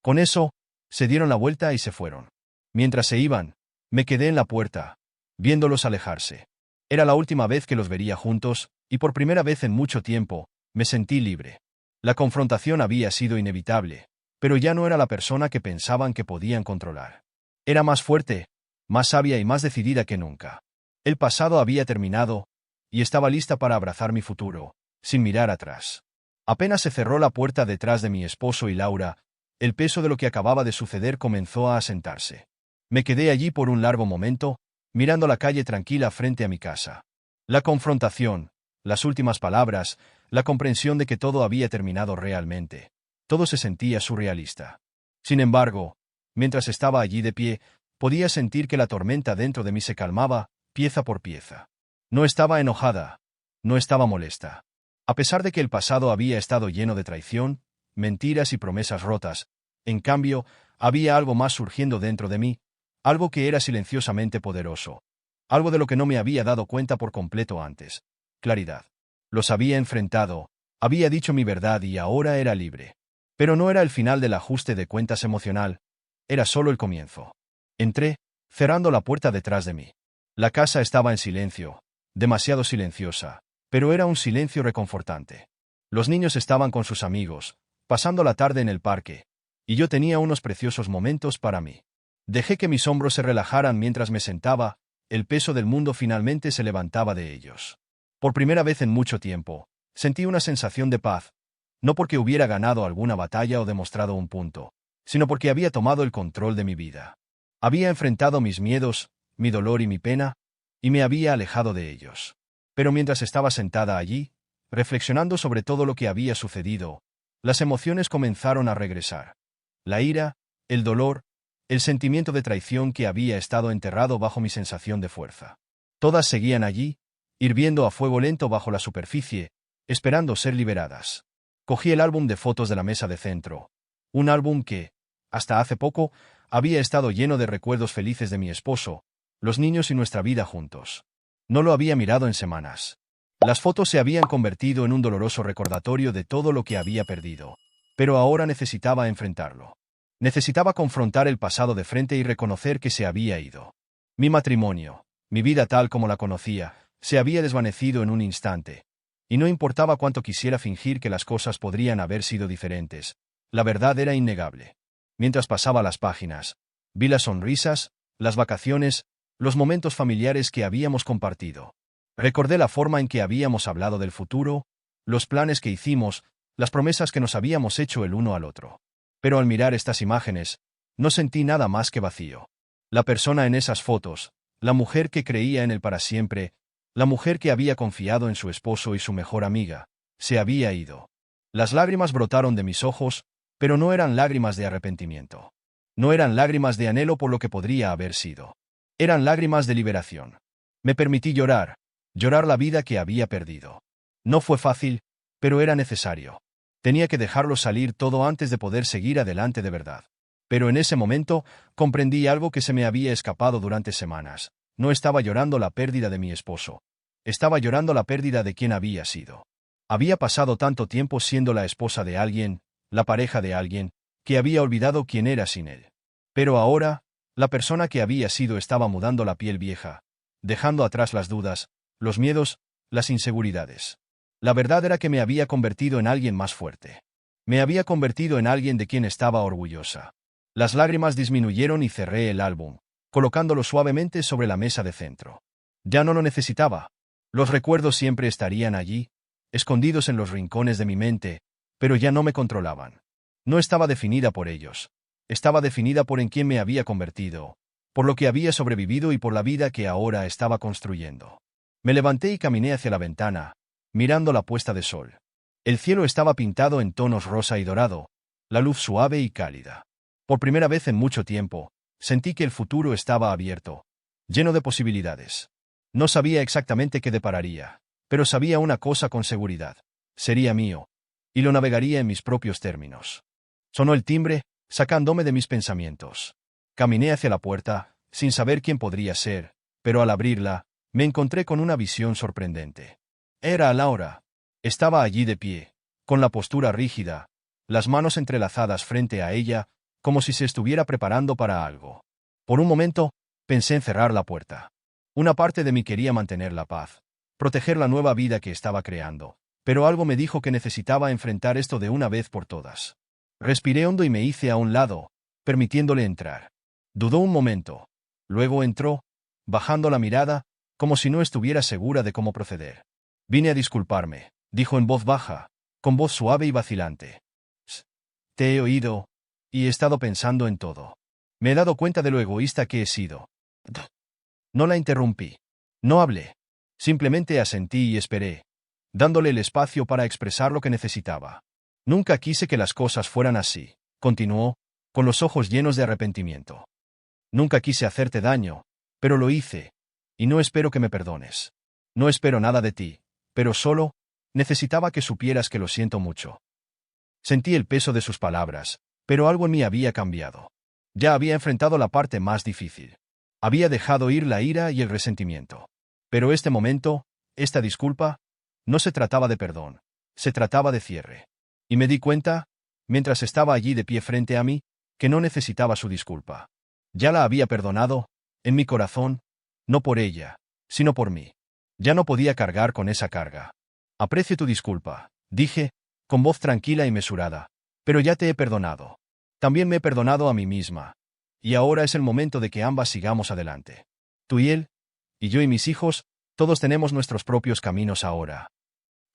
Con eso, se dieron la vuelta y se fueron. Mientras se iban, me quedé en la puerta, viéndolos alejarse. Era la última vez que los vería juntos, y por primera vez en mucho tiempo, me sentí libre. La confrontación había sido inevitable, pero ya no era la persona que pensaban que podían controlar. Era más fuerte, más sabia y más decidida que nunca. El pasado había terminado, y estaba lista para abrazar mi futuro, sin mirar atrás. Apenas se cerró la puerta detrás de mi esposo y Laura, el peso de lo que acababa de suceder comenzó a asentarse. Me quedé allí por un largo momento, mirando la calle tranquila frente a mi casa. La confrontación, las últimas palabras, la comprensión de que todo había terminado realmente. Todo se sentía surrealista. Sin embargo, mientras estaba allí de pie, podía sentir que la tormenta dentro de mí se calmaba, pieza por pieza. No estaba enojada, no estaba molesta. A pesar de que el pasado había estado lleno de traición, mentiras y promesas rotas, en cambio, había algo más surgiendo dentro de mí, algo que era silenciosamente poderoso. Algo de lo que no me había dado cuenta por completo antes. Claridad. Los había enfrentado, había dicho mi verdad y ahora era libre. Pero no era el final del ajuste de cuentas emocional, era solo el comienzo. Entré, cerrando la puerta detrás de mí. La casa estaba en silencio, demasiado silenciosa, pero era un silencio reconfortante. Los niños estaban con sus amigos, pasando la tarde en el parque, y yo tenía unos preciosos momentos para mí. Dejé que mis hombros se relajaran mientras me sentaba, el peso del mundo finalmente se levantaba de ellos. Por primera vez en mucho tiempo, sentí una sensación de paz, no porque hubiera ganado alguna batalla o demostrado un punto, sino porque había tomado el control de mi vida. Había enfrentado mis miedos, mi dolor y mi pena, y me había alejado de ellos. Pero mientras estaba sentada allí, reflexionando sobre todo lo que había sucedido, las emociones comenzaron a regresar. La ira, el dolor, el sentimiento de traición que había estado enterrado bajo mi sensación de fuerza. Todas seguían allí, hirviendo a fuego lento bajo la superficie, esperando ser liberadas. Cogí el álbum de fotos de la mesa de centro. Un álbum que, Hasta hace poco, había estado lleno de recuerdos felices de mi esposo, los niños y nuestra vida juntos. No lo había mirado en semanas. Las fotos se habían convertido en un doloroso recordatorio de todo lo que había perdido. Pero ahora necesitaba enfrentarlo. Necesitaba confrontar el pasado de frente y reconocer que se había ido. Mi matrimonio, mi vida tal como la conocía, se había desvanecido en un instante. Y no importaba cuánto quisiera fingir que las cosas podrían haber sido diferentes, la verdad era innegable. Mientras pasaba las páginas, vi las sonrisas, las vacaciones, los momentos familiares que habíamos compartido. Recordé la forma en que habíamos hablado del futuro, los planes que hicimos, las promesas que nos habíamos hecho el uno al otro. Pero al mirar estas imágenes, no sentí nada más que vacío. La persona en esas fotos, la mujer que creía en él para siempre, la mujer que había confiado en su esposo y su mejor amiga, se había ido. Las lágrimas brotaron de mis ojos, pero no eran lágrimas de arrepentimiento. No eran lágrimas de anhelo por lo que podría haber sido. Eran lágrimas de liberación. Me permití llorar la vida que había perdido. No fue fácil, pero era necesario. Tenía que dejarlo salir todo antes de poder seguir adelante de verdad. Pero en ese momento, comprendí algo que se me había escapado durante semanas. No estaba llorando la pérdida de mi esposo. Estaba llorando la pérdida de quien había sido. Había pasado tanto tiempo siendo la esposa de alguien, la pareja de alguien, que había olvidado quién era sin él. Pero ahora, la persona que había sido estaba mudando la piel vieja, dejando atrás las dudas, los miedos, las inseguridades. La verdad era que me había convertido en alguien más fuerte. Me había convertido en alguien de quien estaba orgullosa. Las lágrimas disminuyeron y cerré el álbum, colocándolo suavemente sobre la mesa de centro. Ya no lo necesitaba. Los recuerdos siempre estarían allí, escondidos en los rincones de mi mente, pero ya no me controlaban. No estaba definida por ellos. Estaba definida por en quién me había convertido, por lo que había sobrevivido y por la vida que ahora estaba construyendo. Me levanté y caminé hacia la ventana, mirando la puesta de sol. El cielo estaba pintado en tonos rosa y dorado, la luz suave y cálida. Por primera vez en mucho tiempo, sentí que el futuro estaba abierto, lleno de posibilidades. No sabía exactamente qué depararía, pero sabía una cosa con seguridad. Sería mío, y lo navegaría en mis propios términos. Sonó el timbre, sacándome de mis pensamientos. Caminé hacia la puerta, sin saber quién podría ser, pero al abrirla, me encontré con una visión sorprendente. Era Laura. Estaba allí de pie, con la postura rígida, las manos entrelazadas frente a ella, como si se estuviera preparando para algo. Por un momento, pensé en cerrar la puerta. Una parte de mí quería mantener la paz, proteger la nueva vida que estaba creando, pero algo me dijo que necesitaba enfrentar esto de una vez por todas. Respiré hondo y me hice a un lado, permitiéndole entrar. Dudó un momento. Luego entró, bajando la mirada, como si no estuviera segura de cómo proceder. Vine a disculparme, dijo en voz baja, con voz suave y vacilante. Te he oído, y he estado pensando en todo. Me he dado cuenta de lo egoísta que he sido. No la interrumpí. No hablé. Simplemente asentí y esperé, dándole el espacio para expresar lo que necesitaba. Nunca quise que las cosas fueran así, continuó, con los ojos llenos de arrepentimiento. Nunca quise hacerte daño, pero lo hice, y no espero que me perdones. No espero nada de ti, pero solo, necesitaba que supieras que lo siento mucho. Sentí el peso de sus palabras, pero algo en mí había cambiado. Ya había enfrentado la parte más difícil. Había dejado ir la ira y el resentimiento. Pero este momento, esta disculpa, no se trataba de perdón, se trataba de cierre. Y me di cuenta, mientras estaba allí de pie frente a mí, que no necesitaba su disculpa. Ya la había perdonado, en mi corazón, no por ella, sino por mí. Ya no podía cargar con esa carga. Aprecio tu disculpa, dije, con voz tranquila y mesurada, pero ya te he perdonado. También me he perdonado a mí misma. Y ahora es el momento de que ambas sigamos adelante. Tú y él, y yo y mis hijos, todos tenemos nuestros propios caminos ahora.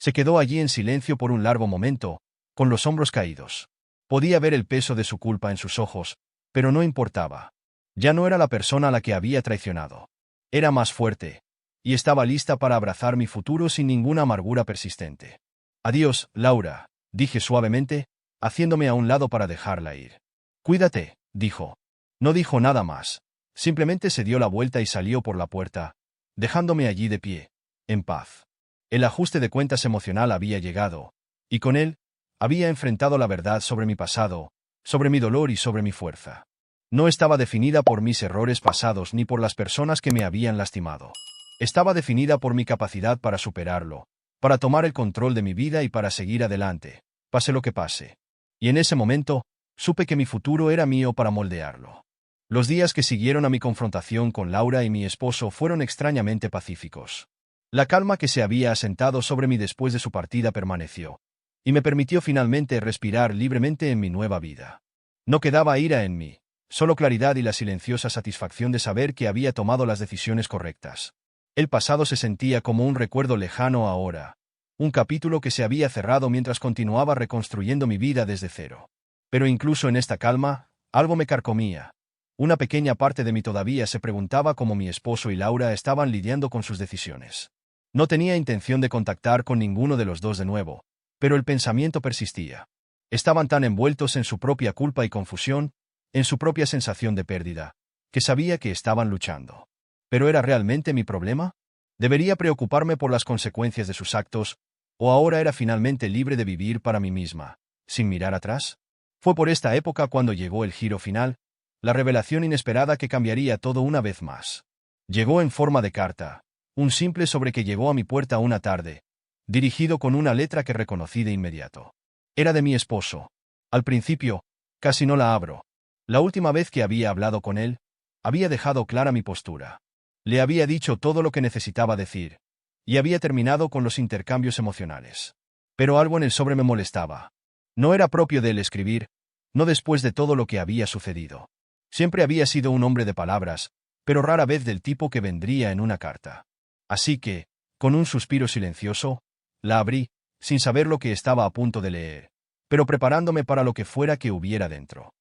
Se quedó allí en silencio por un largo momento, con los hombros caídos. Podía ver el peso de su culpa en sus ojos, pero no importaba. Ya no era la persona a la que había traicionado. Era más fuerte, y estaba lista para abrazar mi futuro sin ninguna amargura persistente. Adiós, Laura, dije suavemente, haciéndome a un lado para dejarla ir. Cuídate, dijo. No dijo nada más. Simplemente se dio la vuelta y salió por la puerta, dejándome allí de pie, en paz. El ajuste de cuentas emocional había llegado, y con él, había enfrentado la verdad sobre mi pasado, sobre mi dolor y sobre mi fuerza. No estaba definida por mis errores pasados ni por las personas que me habían lastimado. Estaba definida por mi capacidad para superarlo, para tomar el control de mi vida y para seguir adelante, pase lo que pase. Y en ese momento, supe que mi futuro era mío para moldearlo. Los días que siguieron a mi confrontación con Laura y mi esposo fueron extrañamente pacíficos. La calma que se había asentado sobre mí después de su partida permaneció, y me permitió finalmente respirar libremente en mi nueva vida. No quedaba ira en mí, solo claridad y la silenciosa satisfacción de saber que había tomado las decisiones correctas. El pasado se sentía como un recuerdo lejano ahora, un capítulo que se había cerrado mientras continuaba reconstruyendo mi vida desde cero. Pero incluso en esta calma, algo me carcomía. Una pequeña parte de mí todavía se preguntaba cómo mi esposo y Laura estaban lidiando con sus decisiones. No tenía intención de contactar con ninguno de los dos de nuevo, pero el pensamiento persistía. Estaban tan envueltos en su propia culpa y confusión, en su propia sensación de pérdida, que sabía que estaban luchando. ¿Pero era realmente mi problema? ¿Debería preocuparme por las consecuencias de sus actos, o ahora era finalmente libre de vivir para mí misma, sin mirar atrás? Fue por esta época cuando llegó el giro final, la revelación inesperada que cambiaría todo una vez más. Llegó en forma de carta, un simple sobre que llegó a mi puerta una tarde, dirigido con una letra que reconocí de inmediato. Era de mi esposo. Al principio, casi no la abro. La última vez que había hablado con él, había dejado clara mi postura. Le había dicho todo lo que necesitaba decir, y había terminado con los intercambios emocionales. Pero algo en el sobre me molestaba. No era propio de él escribir, no después de todo lo que había sucedido. Siempre había sido un hombre de palabras, pero rara vez del tipo que vendría en una carta. Así que, con un suspiro silencioso, la abrí, sin saber lo que estaba a punto de leer, pero preparándome para lo que fuera que hubiera dentro.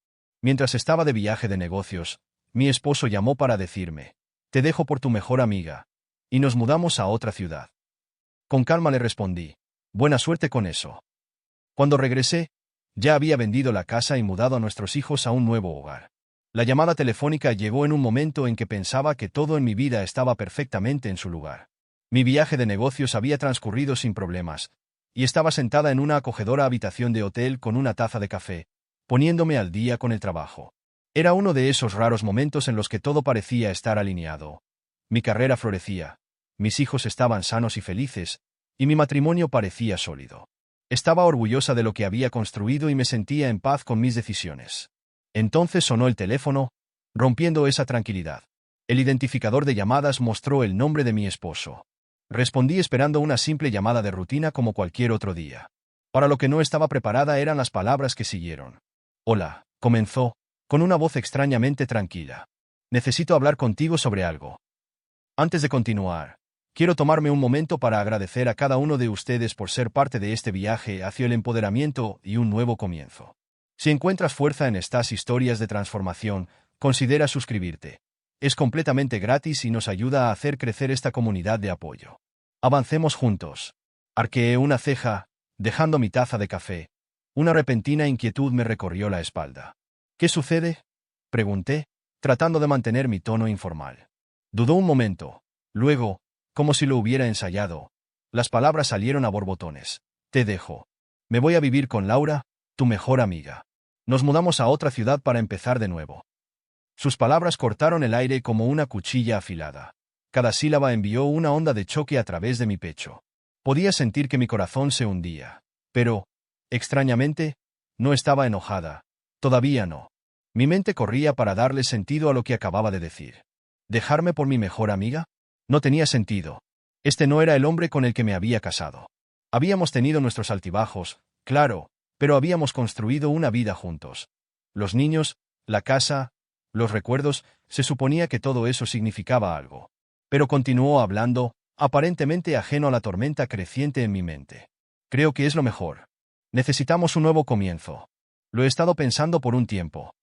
Mientras estaba de viaje de negocios, mi esposo llamó para decirme: «Te dejo por tu mejor amiga», y nos mudamos a otra ciudad. Con calma le respondí: «Buena suerte con eso». Cuando regresé, ya había vendido la casa y mudado a nuestros hijos a un nuevo hogar. La llamada telefónica llegó en un momento en que pensaba que todo en mi vida estaba perfectamente en su lugar. Mi viaje de negocios había transcurrido sin problemas, y estaba sentada en una acogedora habitación de hotel con una taza de café, poniéndome al día con el trabajo. Era uno de esos raros momentos en los que todo parecía estar alineado. Mi carrera florecía, mis hijos estaban sanos y felices, y mi matrimonio parecía sólido. Estaba orgullosa de lo que había construido y me sentía en paz con mis decisiones. Entonces sonó el teléfono, rompiendo esa tranquilidad. El identificador de llamadas mostró el nombre de mi esposo. Respondí esperando una simple llamada de rutina como cualquier otro día. Para lo que no estaba preparada eran las palabras que siguieron. «Hola», comenzó, con una voz extrañamente tranquila. «Necesito hablar contigo sobre algo. Antes de continuar, quiero tomarme un momento para agradecer a cada uno de ustedes por ser parte de este viaje hacia el empoderamiento y un nuevo comienzo. Si encuentras fuerza en estas historias de transformación, considera suscribirte. Es completamente gratis y nos ayuda a hacer crecer esta comunidad de apoyo. Avancemos juntos». Arqueé una ceja, dejando mi taza de café. Una repentina inquietud me recorrió la espalda. «¿Qué sucede?», pregunté, tratando de mantener mi tono informal. Dudó un momento. Luego, como si lo hubiera ensayado, las palabras salieron a borbotones. «Te dejo. Me voy a vivir con Laura, tu mejor amiga. Nos mudamos a otra ciudad para empezar de nuevo». Sus palabras cortaron el aire como una cuchilla afilada. Cada sílaba envió una onda de choque a través de mi pecho. Podía sentir que mi corazón se hundía. Pero, extrañamente, no estaba enojada. Todavía no. Mi mente corría para darle sentido a lo que acababa de decir. ¿Dejarme por mi mejor amiga? No tenía sentido. Este no era el hombre con el que me había casado. Habíamos tenido nuestros altibajos, claro, pero habíamos construido una vida juntos. Los niños, la casa, los recuerdos, se suponía que todo eso significaba algo. Pero continuó hablando, aparentemente ajeno a la tormenta creciente en mi mente. «Creo que es lo mejor. Necesitamos un nuevo comienzo. Lo he estado pensando por un tiempo».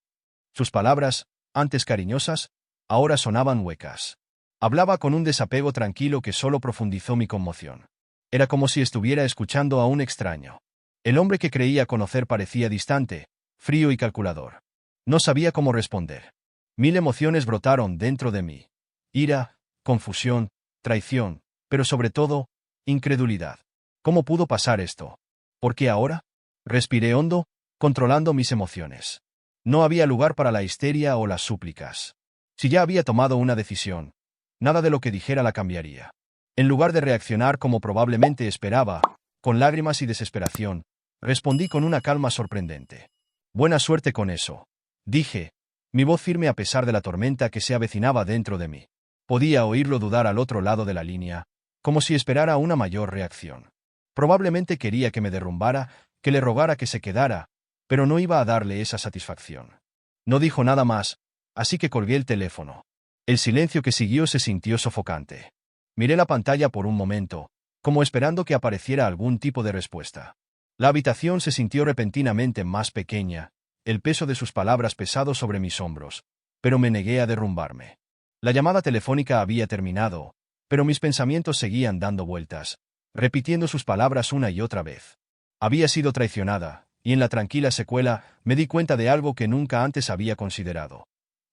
Sus palabras, antes cariñosas, ahora sonaban huecas. Hablaba con un desapego tranquilo que solo profundizó mi conmoción. Era como si estuviera escuchando a un extraño. El hombre que creía conocer parecía distante, frío y calculador. No sabía cómo responder. 1000 emociones brotaron dentro de mí. Ira, confusión, traición, pero sobre todo, incredulidad. ¿Cómo pudo pasar esto? ¿Por qué ahora? Respiré hondo, controlando mis emociones. No había lugar para la histeria o las súplicas. Si ya había tomado una decisión, nada de lo que dijera la cambiaría. En lugar de reaccionar como probablemente esperaba, con lágrimas y desesperación, respondí con una calma sorprendente. Buena suerte con eso, dije, mi voz firme a pesar de la tormenta que se avecinaba dentro de mí. Podía oírlo dudar al otro lado de la línea, como si esperara una mayor reacción. Probablemente quería que me derrumbara, que le rogara que se quedara, pero no iba a darle esa satisfacción. No dijo nada más, así que colgué el teléfono. El silencio que siguió se sintió sofocante. Miré la pantalla por un momento, como esperando que apareciera algún tipo de respuesta. La habitación se sintió repentinamente más pequeña, el peso de sus palabras pesado sobre mis hombros, pero me negué a derrumbarme. La llamada telefónica había terminado, pero mis pensamientos seguían dando vueltas, repitiendo sus palabras una y otra vez. Había sido traicionada, y en la tranquila secuela me di cuenta de algo que nunca antes había considerado.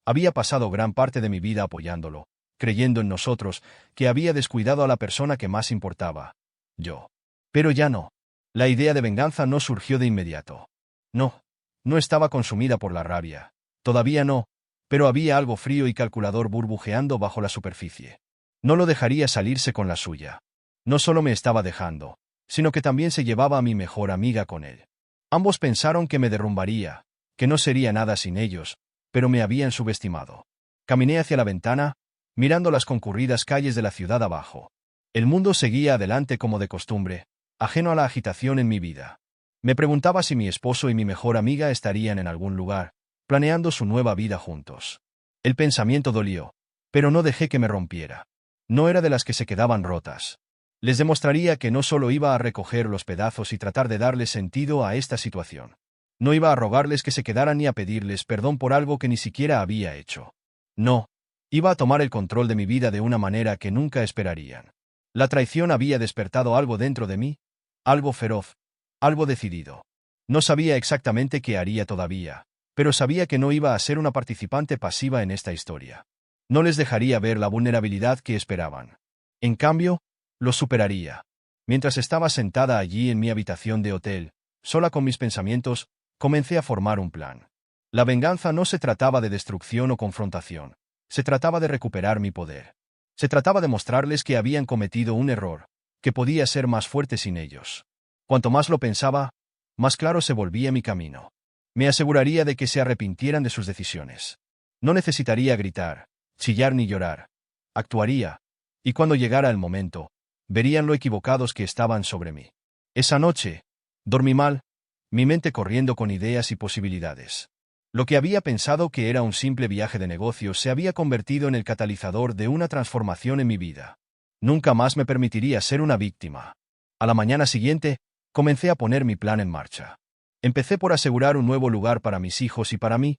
Había pasado gran parte de mi vida apoyándolo, creyendo en nosotros, que había descuidado a la persona que más importaba, yo. Pero ya no. La idea de venganza no surgió de inmediato. No, no estaba consumida por la rabia. Todavía no, pero había algo frío y calculador burbujeando bajo la superficie. No lo dejaría salirse con la suya. No solo me estaba dejando, sino que también se llevaba a mi mejor amiga con él. Ambos pensaron que me derrumbaría, que no sería nada sin ellos, pero me habían subestimado. Caminé hacia la ventana, mirando las concurridas calles de la ciudad abajo. El mundo seguía adelante como de costumbre, ajeno a la agitación en mi vida. Me preguntaba si mi esposo y mi mejor amiga estarían en algún lugar, planeando su nueva vida juntos. El pensamiento dolió, pero no dejé que me rompiera. No era de las que se quedaban rotas. Les demostraría que no solo iba a recoger los pedazos y tratar de darles sentido a esta situación. No iba a rogarles que se quedaran ni a pedirles perdón por algo que ni siquiera había hecho. No, iba a tomar el control de mi vida de una manera que nunca esperarían. La traición había despertado algo dentro de mí, algo feroz, algo decidido. No sabía exactamente qué haría todavía, pero sabía que no iba a ser una participante pasiva en esta historia. No les dejaría ver la vulnerabilidad que esperaban. En cambio, los superaría. Mientras estaba sentada allí en mi habitación de hotel, sola con mis pensamientos, comencé a formar un plan. La venganza no se trataba de destrucción o confrontación. Se trataba de recuperar mi poder. Se trataba de mostrarles que habían cometido un error, que podía ser más fuerte sin ellos. Cuanto más lo pensaba, más claro se volvía mi camino. Me aseguraría de que se arrepintieran de sus decisiones. No necesitaría gritar, chillar ni llorar. Actuaría, y cuando llegara el momento, verían lo equivocados que estaban sobre mí. Esa noche, dormí mal, mi mente corriendo con ideas y posibilidades. Lo que había pensado que era un simple viaje de negocios se había convertido en el catalizador de una transformación en mi vida. Nunca más me permitiría ser una víctima. A la mañana siguiente, comencé a poner mi plan en marcha. Empecé por asegurar un nuevo lugar para mis hijos y para mí,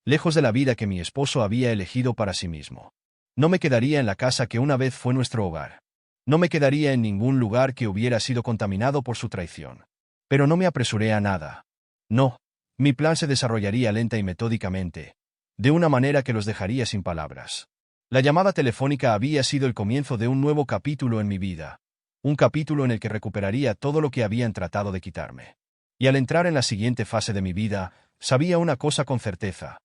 lejos de la vida que mi esposo había elegido para sí mismo. No me quedaría en la casa que una vez fue nuestro hogar. No me quedaría en ningún lugar que hubiera sido contaminado por su traición. Pero no me apresuré a nada. No, mi plan se desarrollaría lenta y metódicamente, de una manera que los dejaría sin palabras. La llamada telefónica había sido el comienzo de un nuevo capítulo en mi vida, un capítulo en el que recuperaría todo lo que habían tratado de quitarme. Y al entrar en la siguiente fase de mi vida, sabía una cosa con certeza: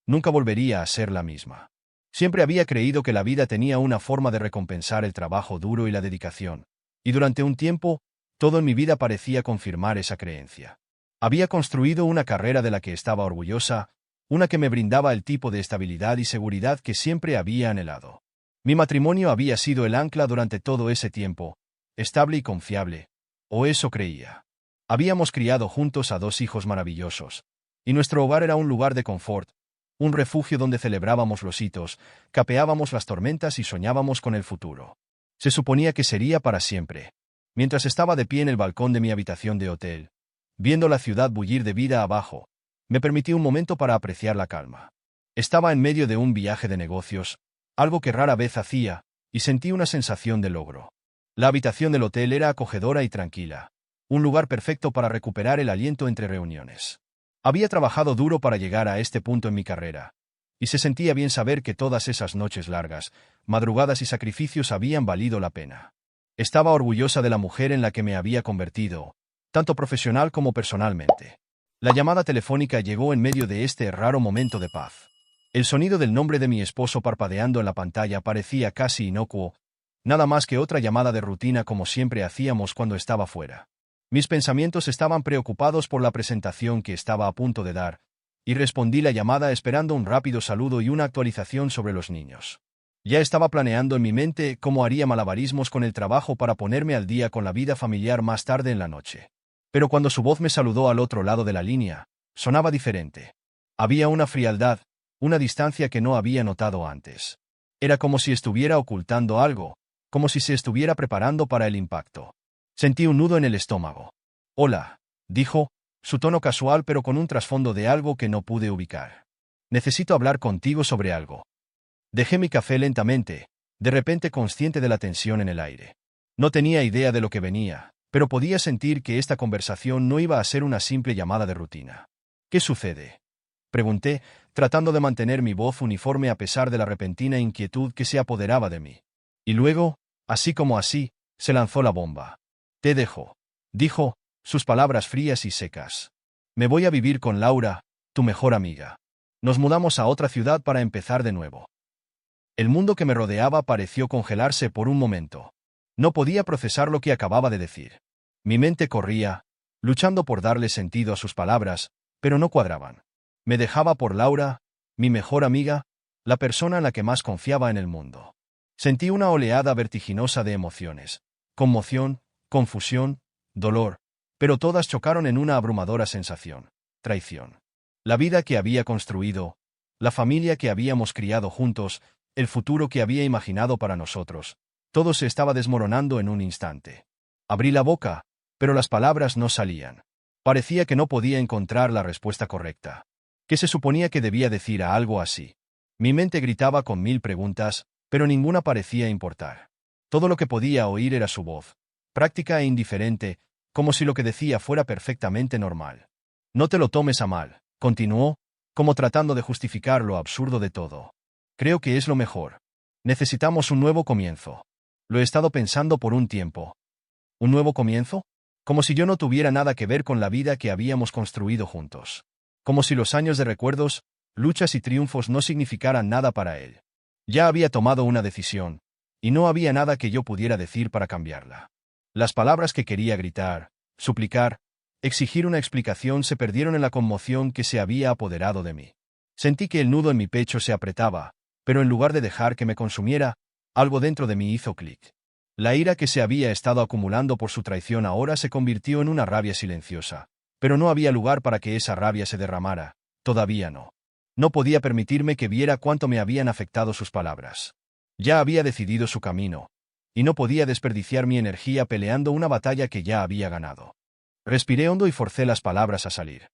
nunca volvería a ser la misma. Siempre había creído que la vida tenía una forma de recompensar el trabajo duro y la dedicación, y durante un tiempo, todo en mi vida parecía confirmar esa creencia. Había construido una carrera de la que estaba orgullosa, una que me brindaba el tipo de estabilidad y seguridad que siempre había anhelado. Mi matrimonio había sido el ancla durante todo ese tiempo, estable y confiable, o eso creía. Habíamos criado juntos a 2 hijos maravillosos, y nuestro hogar era un lugar de confort, un refugio donde celebrábamos los hitos, capeábamos las tormentas y soñábamos con el futuro. Se suponía que sería para siempre. Mientras estaba de pie en el balcón de mi habitación de hotel, viendo la ciudad bullir de vida abajo, me permití un momento para apreciar la calma. Estaba en medio de un viaje de negocios, algo que rara vez hacía, y sentí una sensación de logro. La habitación del hotel era acogedora y tranquila, un lugar perfecto para recuperar el aliento entre reuniones. Había trabajado duro para llegar a este punto en mi carrera, y se sentía bien saber que todas esas noches largas, madrugadas y sacrificios habían valido la pena. Estaba orgullosa de la mujer en la que me había convertido, tanto profesional como personalmente. La llamada telefónica llegó en medio de este raro momento de paz. El sonido del nombre de mi esposo parpadeando en la pantalla parecía casi inocuo, nada más que otra llamada de rutina como siempre hacíamos cuando estaba fuera. Mis pensamientos estaban preocupados por la presentación que estaba a punto de dar, y respondí la llamada esperando un rápido saludo y una actualización sobre los niños. Ya estaba planeando en mi mente cómo haría malabarismos con el trabajo para ponerme al día con la vida familiar más tarde en la noche. Pero cuando su voz me saludó al otro lado de la línea, sonaba diferente. Había una frialdad, una distancia que no había notado antes. Era como si estuviera ocultando algo, como si se estuviera preparando para el impacto. Sentí un nudo en el estómago. «Hola», dijo, su tono casual pero con un trasfondo de algo que no pude ubicar. «Necesito hablar contigo sobre algo». Dejé mi café lentamente, de repente consciente de la tensión en el aire. No tenía idea de lo que venía, pero podía sentir que esta conversación no iba a ser una simple llamada de rutina. «¿Qué sucede?», pregunté, tratando de mantener mi voz uniforme a pesar de la repentina inquietud que se apoderaba de mí. Y luego, así como así, se lanzó la bomba. «Te dejo», dijo, sus palabras frías y secas. «Me voy a vivir con Laura, tu mejor amiga. Nos mudamos a otra ciudad para empezar de nuevo». El mundo que me rodeaba pareció congelarse por un momento. No podía procesar lo que acababa de decir. Mi mente corría, luchando por darle sentido a sus palabras, pero no cuadraban. Me dejaba por Laura, mi mejor amiga, la persona en la que más confiaba en el mundo. Sentí una oleada vertiginosa de emociones. Conmoción, confusión, dolor, pero todas chocaron en una abrumadora sensación. Traición. La vida que había construido, la familia que habíamos criado juntos, el futuro que había imaginado para nosotros, todo se estaba desmoronando en un instante. Abrí la boca, pero las palabras no salían. Parecía que no podía encontrar la respuesta correcta. ¿Qué se suponía que debía decir a algo así? Mi mente gritaba con mil preguntas, pero ninguna parecía importar. Todo lo que podía oír era su voz, práctica e indiferente, como si lo que decía fuera perfectamente normal. «No te lo tomes a mal», continuó, como tratando de justificar lo absurdo de todo. «Creo que es lo mejor. Necesitamos un nuevo comienzo. Lo he estado pensando por un tiempo». ¿Un nuevo comienzo? Como si yo no tuviera nada que ver con la vida que habíamos construido juntos. Como si los años de recuerdos, luchas y triunfos no significaran nada para él. Ya había tomado una decisión, y no había nada que yo pudiera decir para cambiarla. Las palabras que quería gritar, suplicar, exigir una explicación se perdieron en la conmoción que se había apoderado de mí. Sentí que el nudo en mi pecho se apretaba, pero en lugar de dejar que me consumiera, algo dentro de mí hizo clic. La ira que se había estado acumulando por su traición ahora se convirtió en una rabia silenciosa, pero no había lugar para que esa rabia se derramara, todavía no. No podía permitirme que viera cuánto me habían afectado sus palabras. Ya había decidido su camino, y no podía desperdiciar mi energía peleando una batalla que ya había ganado. Respiré hondo y forcé las palabras a salir.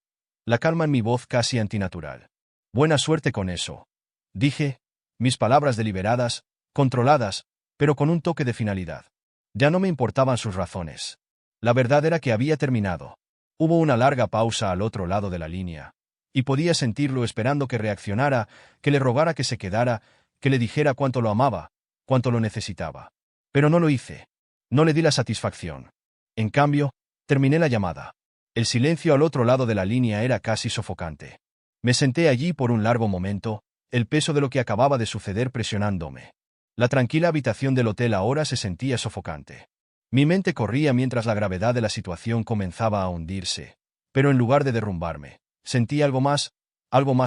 La calma en mi voz casi antinatural. «Buena suerte con eso», dije, mis palabras deliberadas, controladas, pero con un toque de finalidad. Ya no me importaban sus razones. La verdad era que había terminado. Hubo una larga pausa al otro lado de la línea, y podía sentirlo esperando que reaccionara, que le rogara que se quedara, que le dijera cuánto lo amaba, cuánto lo necesitaba. Pero no lo hice. No le di la satisfacción. En cambio, terminé la llamada. El silencio al otro lado de la línea era casi sofocante. Me senté allí por un largo momento, el peso de lo que acababa de suceder presionándome. La tranquila habitación del hotel ahora se sentía sofocante. Mi mente corría mientras la gravedad de la situación comenzaba a hundirse, pero en lugar de derrumbarme, sentí algo más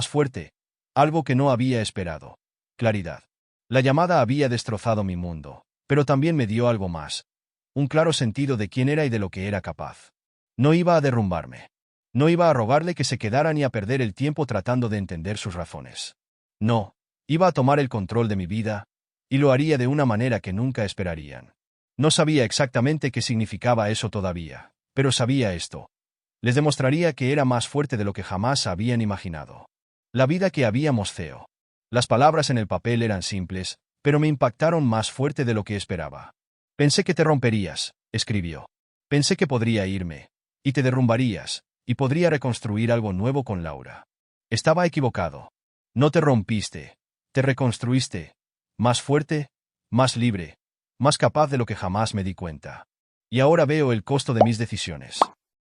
fuerte, algo que no había esperado. Claridad. La llamada había destrozado mi mundo, pero también me dio algo más. Un claro sentido de quién era y de lo que era capaz. No iba a derrumbarme. No iba a rogarle que se quedara ni a perder el tiempo tratando de entender sus razones. No, iba a tomar el control de mi vida, y lo haría de una manera que nunca esperarían. No sabía exactamente qué significaba eso todavía, pero sabía esto. Les demostraría que era más fuerte de lo que jamás habían imaginado. La vida que habíamos CEO. Las palabras en el papel eran simples, pero me impactaron más fuerte de lo que esperaba. «Pensé que te romperías», escribió. «Pensé que podría irme, y te derrumbarías, y podría reconstruir algo nuevo con Laura. Estaba equivocado. No te rompiste, te reconstruiste, más fuerte, más libre, más capaz de lo que jamás me di cuenta. Y ahora veo el costo de mis decisiones.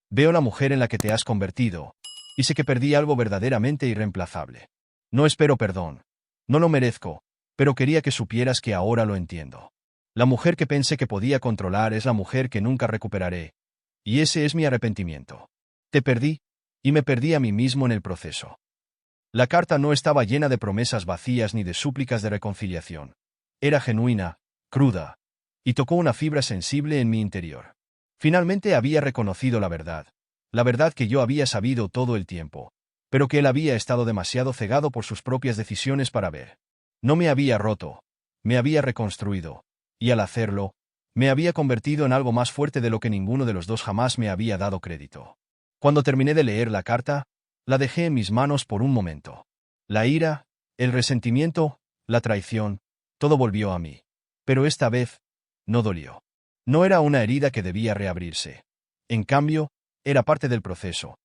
Veo la mujer en la que te has convertido, y sé que perdí algo verdaderamente irreemplazable. No espero perdón. No lo merezco, pero quería que supieras que ahora lo entiendo. La mujer que pensé que podía controlar es la mujer que nunca recuperaré, y ese es mi arrepentimiento. Te perdí, y me perdí a mí mismo en el proceso. La carta no estaba llena de promesas vacías ni de súplicas de reconciliación. Era genuina, cruda, y tocó una fibra sensible en mi interior. Finalmente había reconocido la verdad que yo había sabido todo el tiempo, pero que él había estado demasiado cegado por sus propias decisiones para ver. No me había roto, me había reconstruido, y al hacerlo, me había convertido en algo más fuerte de lo que ninguno de los dos jamás me había dado crédito. Cuando terminé de leer la carta, la dejé en mis manos por un momento. La ira, el resentimiento, la traición, todo volvió a mí. Pero esta vez, no dolió. No era una herida que debía reabrirse. En cambio, era parte del proceso.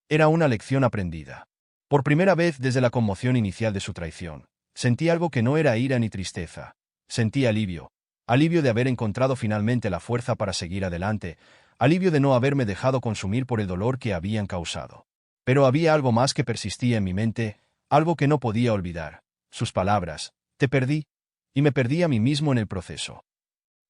Era una lección aprendida. Por primera vez desde la conmoción inicial de su traición, sentí algo que no era ira ni tristeza. Sentí alivio. Alivio de haber encontrado finalmente la fuerza para seguir adelante, alivio de no haberme dejado consumir por el dolor que habían causado. Pero había algo más que persistía en mi mente, algo que no podía olvidar. Sus palabras, te perdí, y me perdí a mí mismo en el proceso.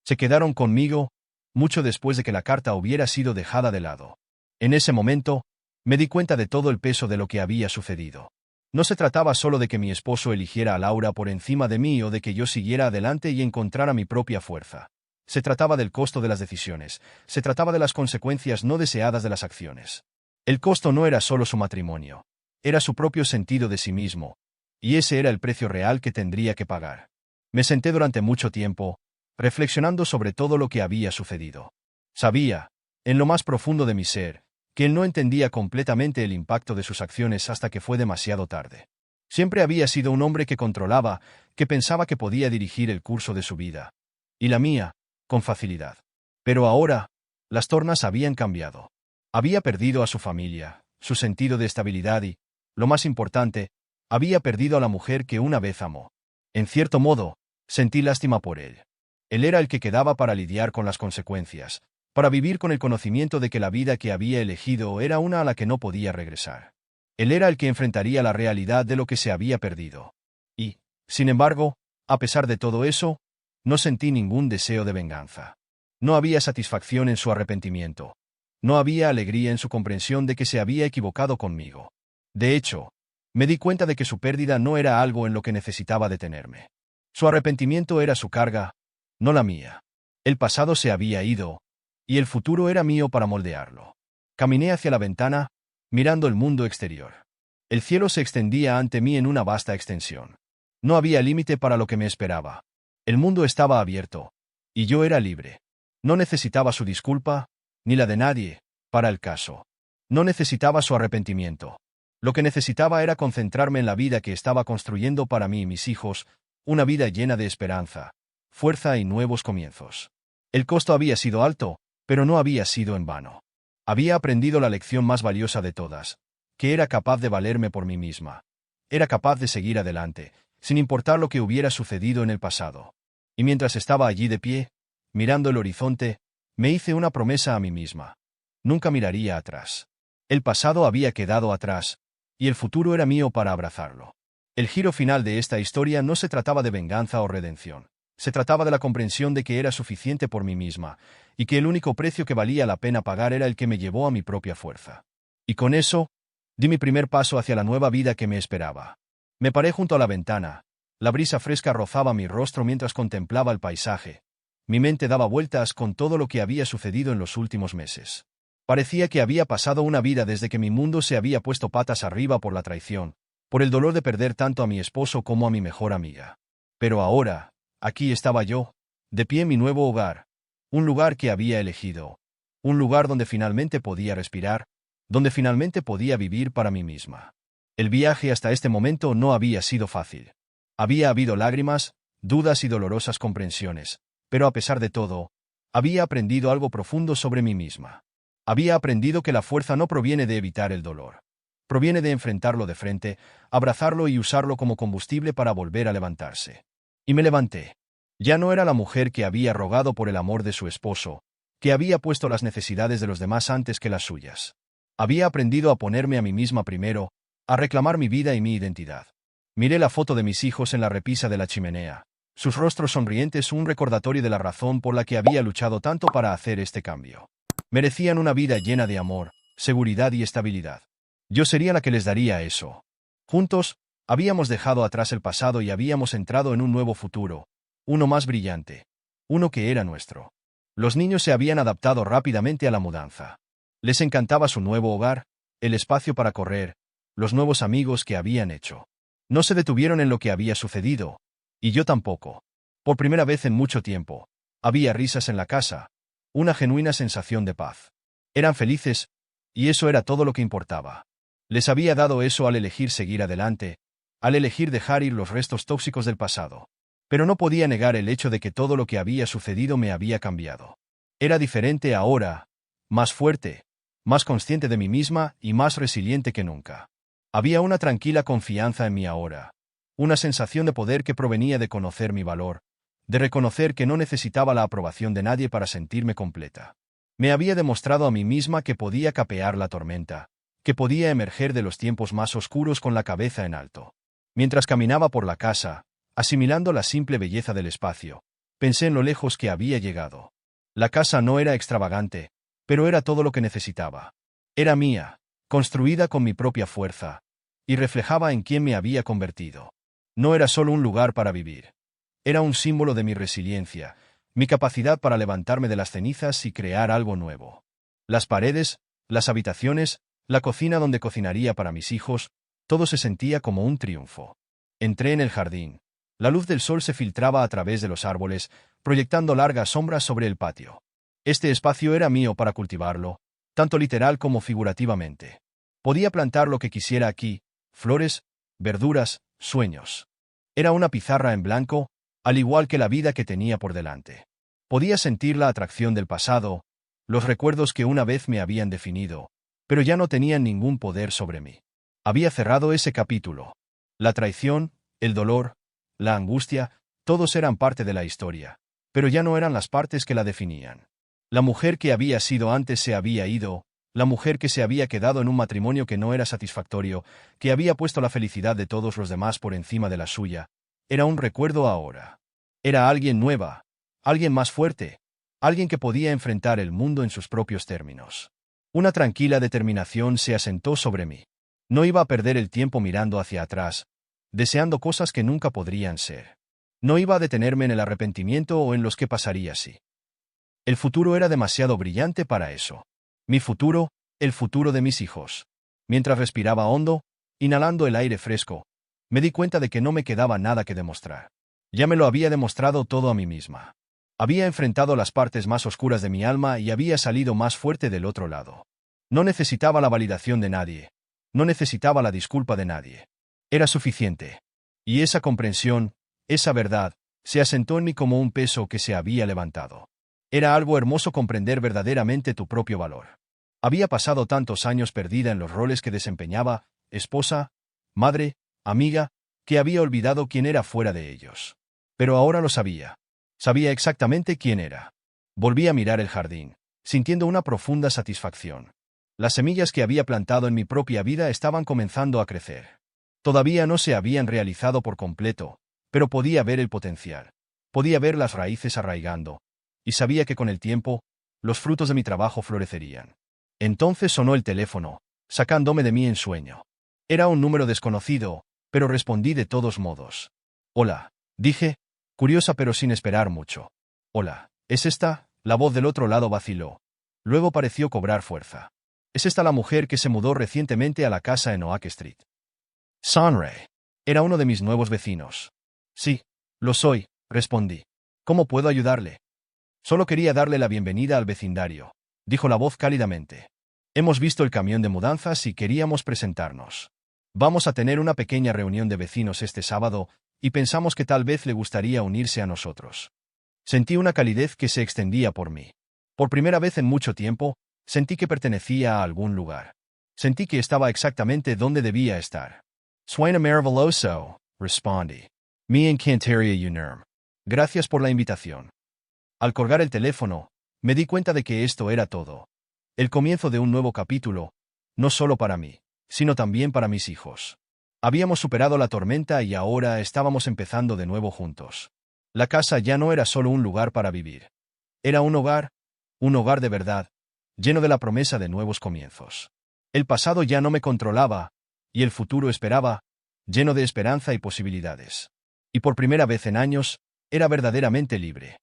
Se quedaron conmigo, mucho después de que la carta hubiera sido dejada de lado. En ese momento, me di cuenta de todo el peso de lo que había sucedido. No se trataba solo de que mi esposo eligiera a Laura por encima de mí o de que yo siguiera adelante y encontrara mi propia fuerza. Se trataba del costo de las decisiones, se trataba de las consecuencias no deseadas de las acciones. El costo no era solo su matrimonio, era su propio sentido de sí mismo, y ese era el precio real que tendría que pagar. Me senté durante mucho tiempo, reflexionando sobre todo lo que había sucedido. Sabía, en lo más profundo de mi ser, que él no entendía completamente el impacto de sus acciones hasta que fue demasiado tarde. Siempre había sido un hombre que controlaba, que pensaba que podía dirigir el curso de su vida. Y la mía, con facilidad. Pero ahora, las tornas habían cambiado. Había perdido a su familia, su sentido de estabilidad y, lo más importante, había perdido a la mujer que una vez amó. En cierto modo, sentí lástima por él. Él era el que quedaba para lidiar con las consecuencias, para vivir con el conocimiento de que la vida que había elegido era una a la que no podía regresar. Él era el que enfrentaría la realidad de lo que se había perdido. Y, sin embargo, a pesar de todo eso, no sentí ningún deseo de venganza. No había satisfacción en su arrepentimiento. No había alegría en su comprensión de que se había equivocado conmigo. De hecho, me di cuenta de que su pérdida no era algo en lo que necesitaba detenerme. Su arrepentimiento era su carga, no la mía. El pasado se había ido, y el futuro era mío para moldearlo. Caminé hacia la ventana, mirando el mundo exterior. El cielo se extendía ante mí en una vasta extensión. No había límite para lo que me esperaba. El mundo estaba abierto, y yo era libre. No necesitaba su disculpa, ni la de nadie, para el caso. No necesitaba su arrepentimiento. Lo que necesitaba era concentrarme en la vida que estaba construyendo para mí y mis hijos, una vida llena de esperanza, fuerza y nuevos comienzos. El costo había sido alto, pero no había sido en vano. Había aprendido la lección más valiosa de todas, que era capaz de valerme por mí misma. Era capaz de seguir adelante, sin importar lo que hubiera sucedido en el pasado. Y mientras estaba allí de pie, mirando el horizonte, me hice una promesa a mí misma. Nunca miraría atrás. El pasado había quedado atrás, y el futuro era mío para abrazarlo. El giro final de esta historia no se trataba de venganza o redención. Se trataba de la comprensión de que era suficiente por mí misma, y que el único precio que valía la pena pagar era el que me llevó a mi propia fuerza. Y con eso, di mi primer paso hacia la nueva vida que me esperaba. Me paré junto a la ventana. La brisa fresca rozaba mi rostro mientras contemplaba el paisaje. Mi mente daba vueltas con todo lo que había sucedido en los últimos meses. Parecía que había pasado una vida desde que mi mundo se había puesto patas arriba por la traición, por el dolor de perder tanto a mi esposo como a mi mejor amiga. Pero ahora, aquí estaba yo, de pie en mi nuevo hogar, un lugar que había elegido, un lugar donde finalmente podía respirar, donde finalmente podía vivir para mí misma. El viaje hasta este momento no había sido fácil. Había habido lágrimas, dudas y dolorosas comprensiones, pero a pesar de todo, había aprendido algo profundo sobre mí misma. Había aprendido que la fuerza no proviene de evitar el dolor. Proviene de enfrentarlo de frente, abrazarlo y usarlo como combustible para volver a levantarse. Y me levanté. Ya no era la mujer que había rogado por el amor de su esposo, que había puesto las necesidades de los demás antes que las suyas. Había aprendido a ponerme a mí misma primero, a reclamar mi vida y mi identidad. Miré la foto de mis hijos en la repisa de la chimenea. Sus rostros sonrientes, un recordatorio de la razón por la que había luchado tanto para hacer este cambio. Merecían una vida llena de amor, seguridad y estabilidad. Yo sería la que les daría eso. Juntos, habíamos dejado atrás el pasado y habíamos entrado en un nuevo futuro, uno más brillante, uno que era nuestro. Los niños se habían adaptado rápidamente a la mudanza. Les encantaba su nuevo hogar, el espacio para correr, los nuevos amigos que habían hecho. No se detuvieron en lo que había sucedido, y yo tampoco. Por primera vez en mucho tiempo, había risas en la casa, una genuina sensación de paz. Eran felices, y eso era todo lo que importaba. Les había dado eso al elegir seguir adelante, al elegir dejar ir los restos tóxicos del pasado. Pero no podía negar el hecho de que todo lo que había sucedido me había cambiado. Era diferente ahora, más fuerte, más consciente de mí misma y más resiliente que nunca. Había una tranquila confianza en mí ahora, una sensación de poder que provenía de conocer mi valor, de reconocer que no necesitaba la aprobación de nadie para sentirme completa. Me había demostrado a mí misma que podía capear la tormenta, que podía emerger de los tiempos más oscuros con la cabeza en alto. Mientras caminaba por la casa, asimilando la simple belleza del espacio, pensé en lo lejos que había llegado. La casa no era extravagante, pero era todo lo que necesitaba. Era mía, construida con mi propia fuerza, y reflejaba en quién me había convertido. No era solo un lugar para vivir. Era un símbolo de mi resiliencia, mi capacidad para levantarme de las cenizas y crear algo nuevo. Las paredes, las habitaciones, la cocina donde cocinaría para mis hijos, todo se sentía como un triunfo. Entré en el jardín. La luz del sol se filtraba a través de los árboles, proyectando largas sombras sobre el patio. Este espacio era mío para cultivarlo, tanto literal como figurativamente. Podía plantar lo que quisiera aquí, flores, verduras, sueños. Era una pizarra en blanco, al igual que la vida que tenía por delante. Podía sentir la atracción del pasado, los recuerdos que una vez me habían definido, pero ya no tenían ningún poder sobre mí. Había cerrado ese capítulo. La traición, el dolor, la angustia, todos eran parte de la historia, pero ya no eran las partes que la definían. La mujer que había sido antes se había ido, la mujer que se había quedado en un matrimonio que no era satisfactorio, que había puesto la felicidad de todos los demás por encima de la suya, era un recuerdo ahora. Era alguien nueva, alguien más fuerte, alguien que podía enfrentar el mundo en sus propios términos. Una tranquila determinación se asentó sobre mí. No iba a perder el tiempo mirando hacia atrás, deseando cosas que nunca podrían ser. No iba a detenerme en el arrepentimiento o en los que pasaría si. El futuro era demasiado brillante para eso. Mi futuro, el futuro de mis hijos. Mientras respiraba hondo, inhalando el aire fresco, me di cuenta de que no me quedaba nada que demostrar. Ya me lo había demostrado todo a mí misma. Había enfrentado las partes más oscuras de mi alma y había salido más fuerte del otro lado. No necesitaba la validación de nadie. No necesitaba la disculpa de nadie. Era suficiente. Y esa comprensión, esa verdad, se asentó en mí como un peso que se había levantado. Era algo hermoso comprender verdaderamente tu propio valor. Había pasado tantos años perdida en los roles que desempeñaba, esposa, madre, amiga, que había olvidado quién era fuera de ellos. Pero ahora lo sabía. Sabía exactamente quién era. Volví a mirar el jardín, sintiendo una profunda satisfacción. Las semillas que había plantado en mi propia vida estaban comenzando a crecer. Todavía no se habían realizado por completo, pero podía ver el potencial. Podía ver las raíces arraigando, y sabía que con el tiempo, los frutos de mi trabajo florecerían. Entonces sonó el teléfono, sacándome de mí en sueño. Era un número desconocido, pero respondí de todos modos. Hola, dije, curiosa pero sin esperar mucho. Hola, ¿es esta? La voz del otro lado vaciló. Luego pareció cobrar fuerza. ¿Es esta la mujer que se mudó recientemente a la casa en Oak Street? Sunray. Era uno de mis nuevos vecinos. Sí, lo soy, respondí. ¿Cómo puedo ayudarle? Solo quería darle la bienvenida al vecindario, dijo la voz cálidamente. Hemos visto el camión de mudanzas y queríamos presentarnos. Vamos a tener una pequeña reunión de vecinos este sábado, y pensamos que tal vez le gustaría unirse a nosotros. Sentí una calidez que se extendía por mí. Por primera vez en mucho tiempo, sentí que pertenecía a algún lugar. Sentí que estaba exactamente donde debía estar. Suena maravilloso, respondí. Me encantaría unirme. Gracias por la invitación. Al colgar el teléfono, me di cuenta de que esto era todo. El comienzo de un nuevo capítulo, no solo para mí, sino también para mis hijos. Habíamos superado la tormenta y ahora estábamos empezando de nuevo juntos. La casa ya no era solo un lugar para vivir. Era un hogar de verdad, lleno de la promesa de nuevos comienzos. El pasado ya no me controlaba, y el futuro esperaba, lleno de esperanza y posibilidades. Y por primera vez en años, era verdaderamente libre.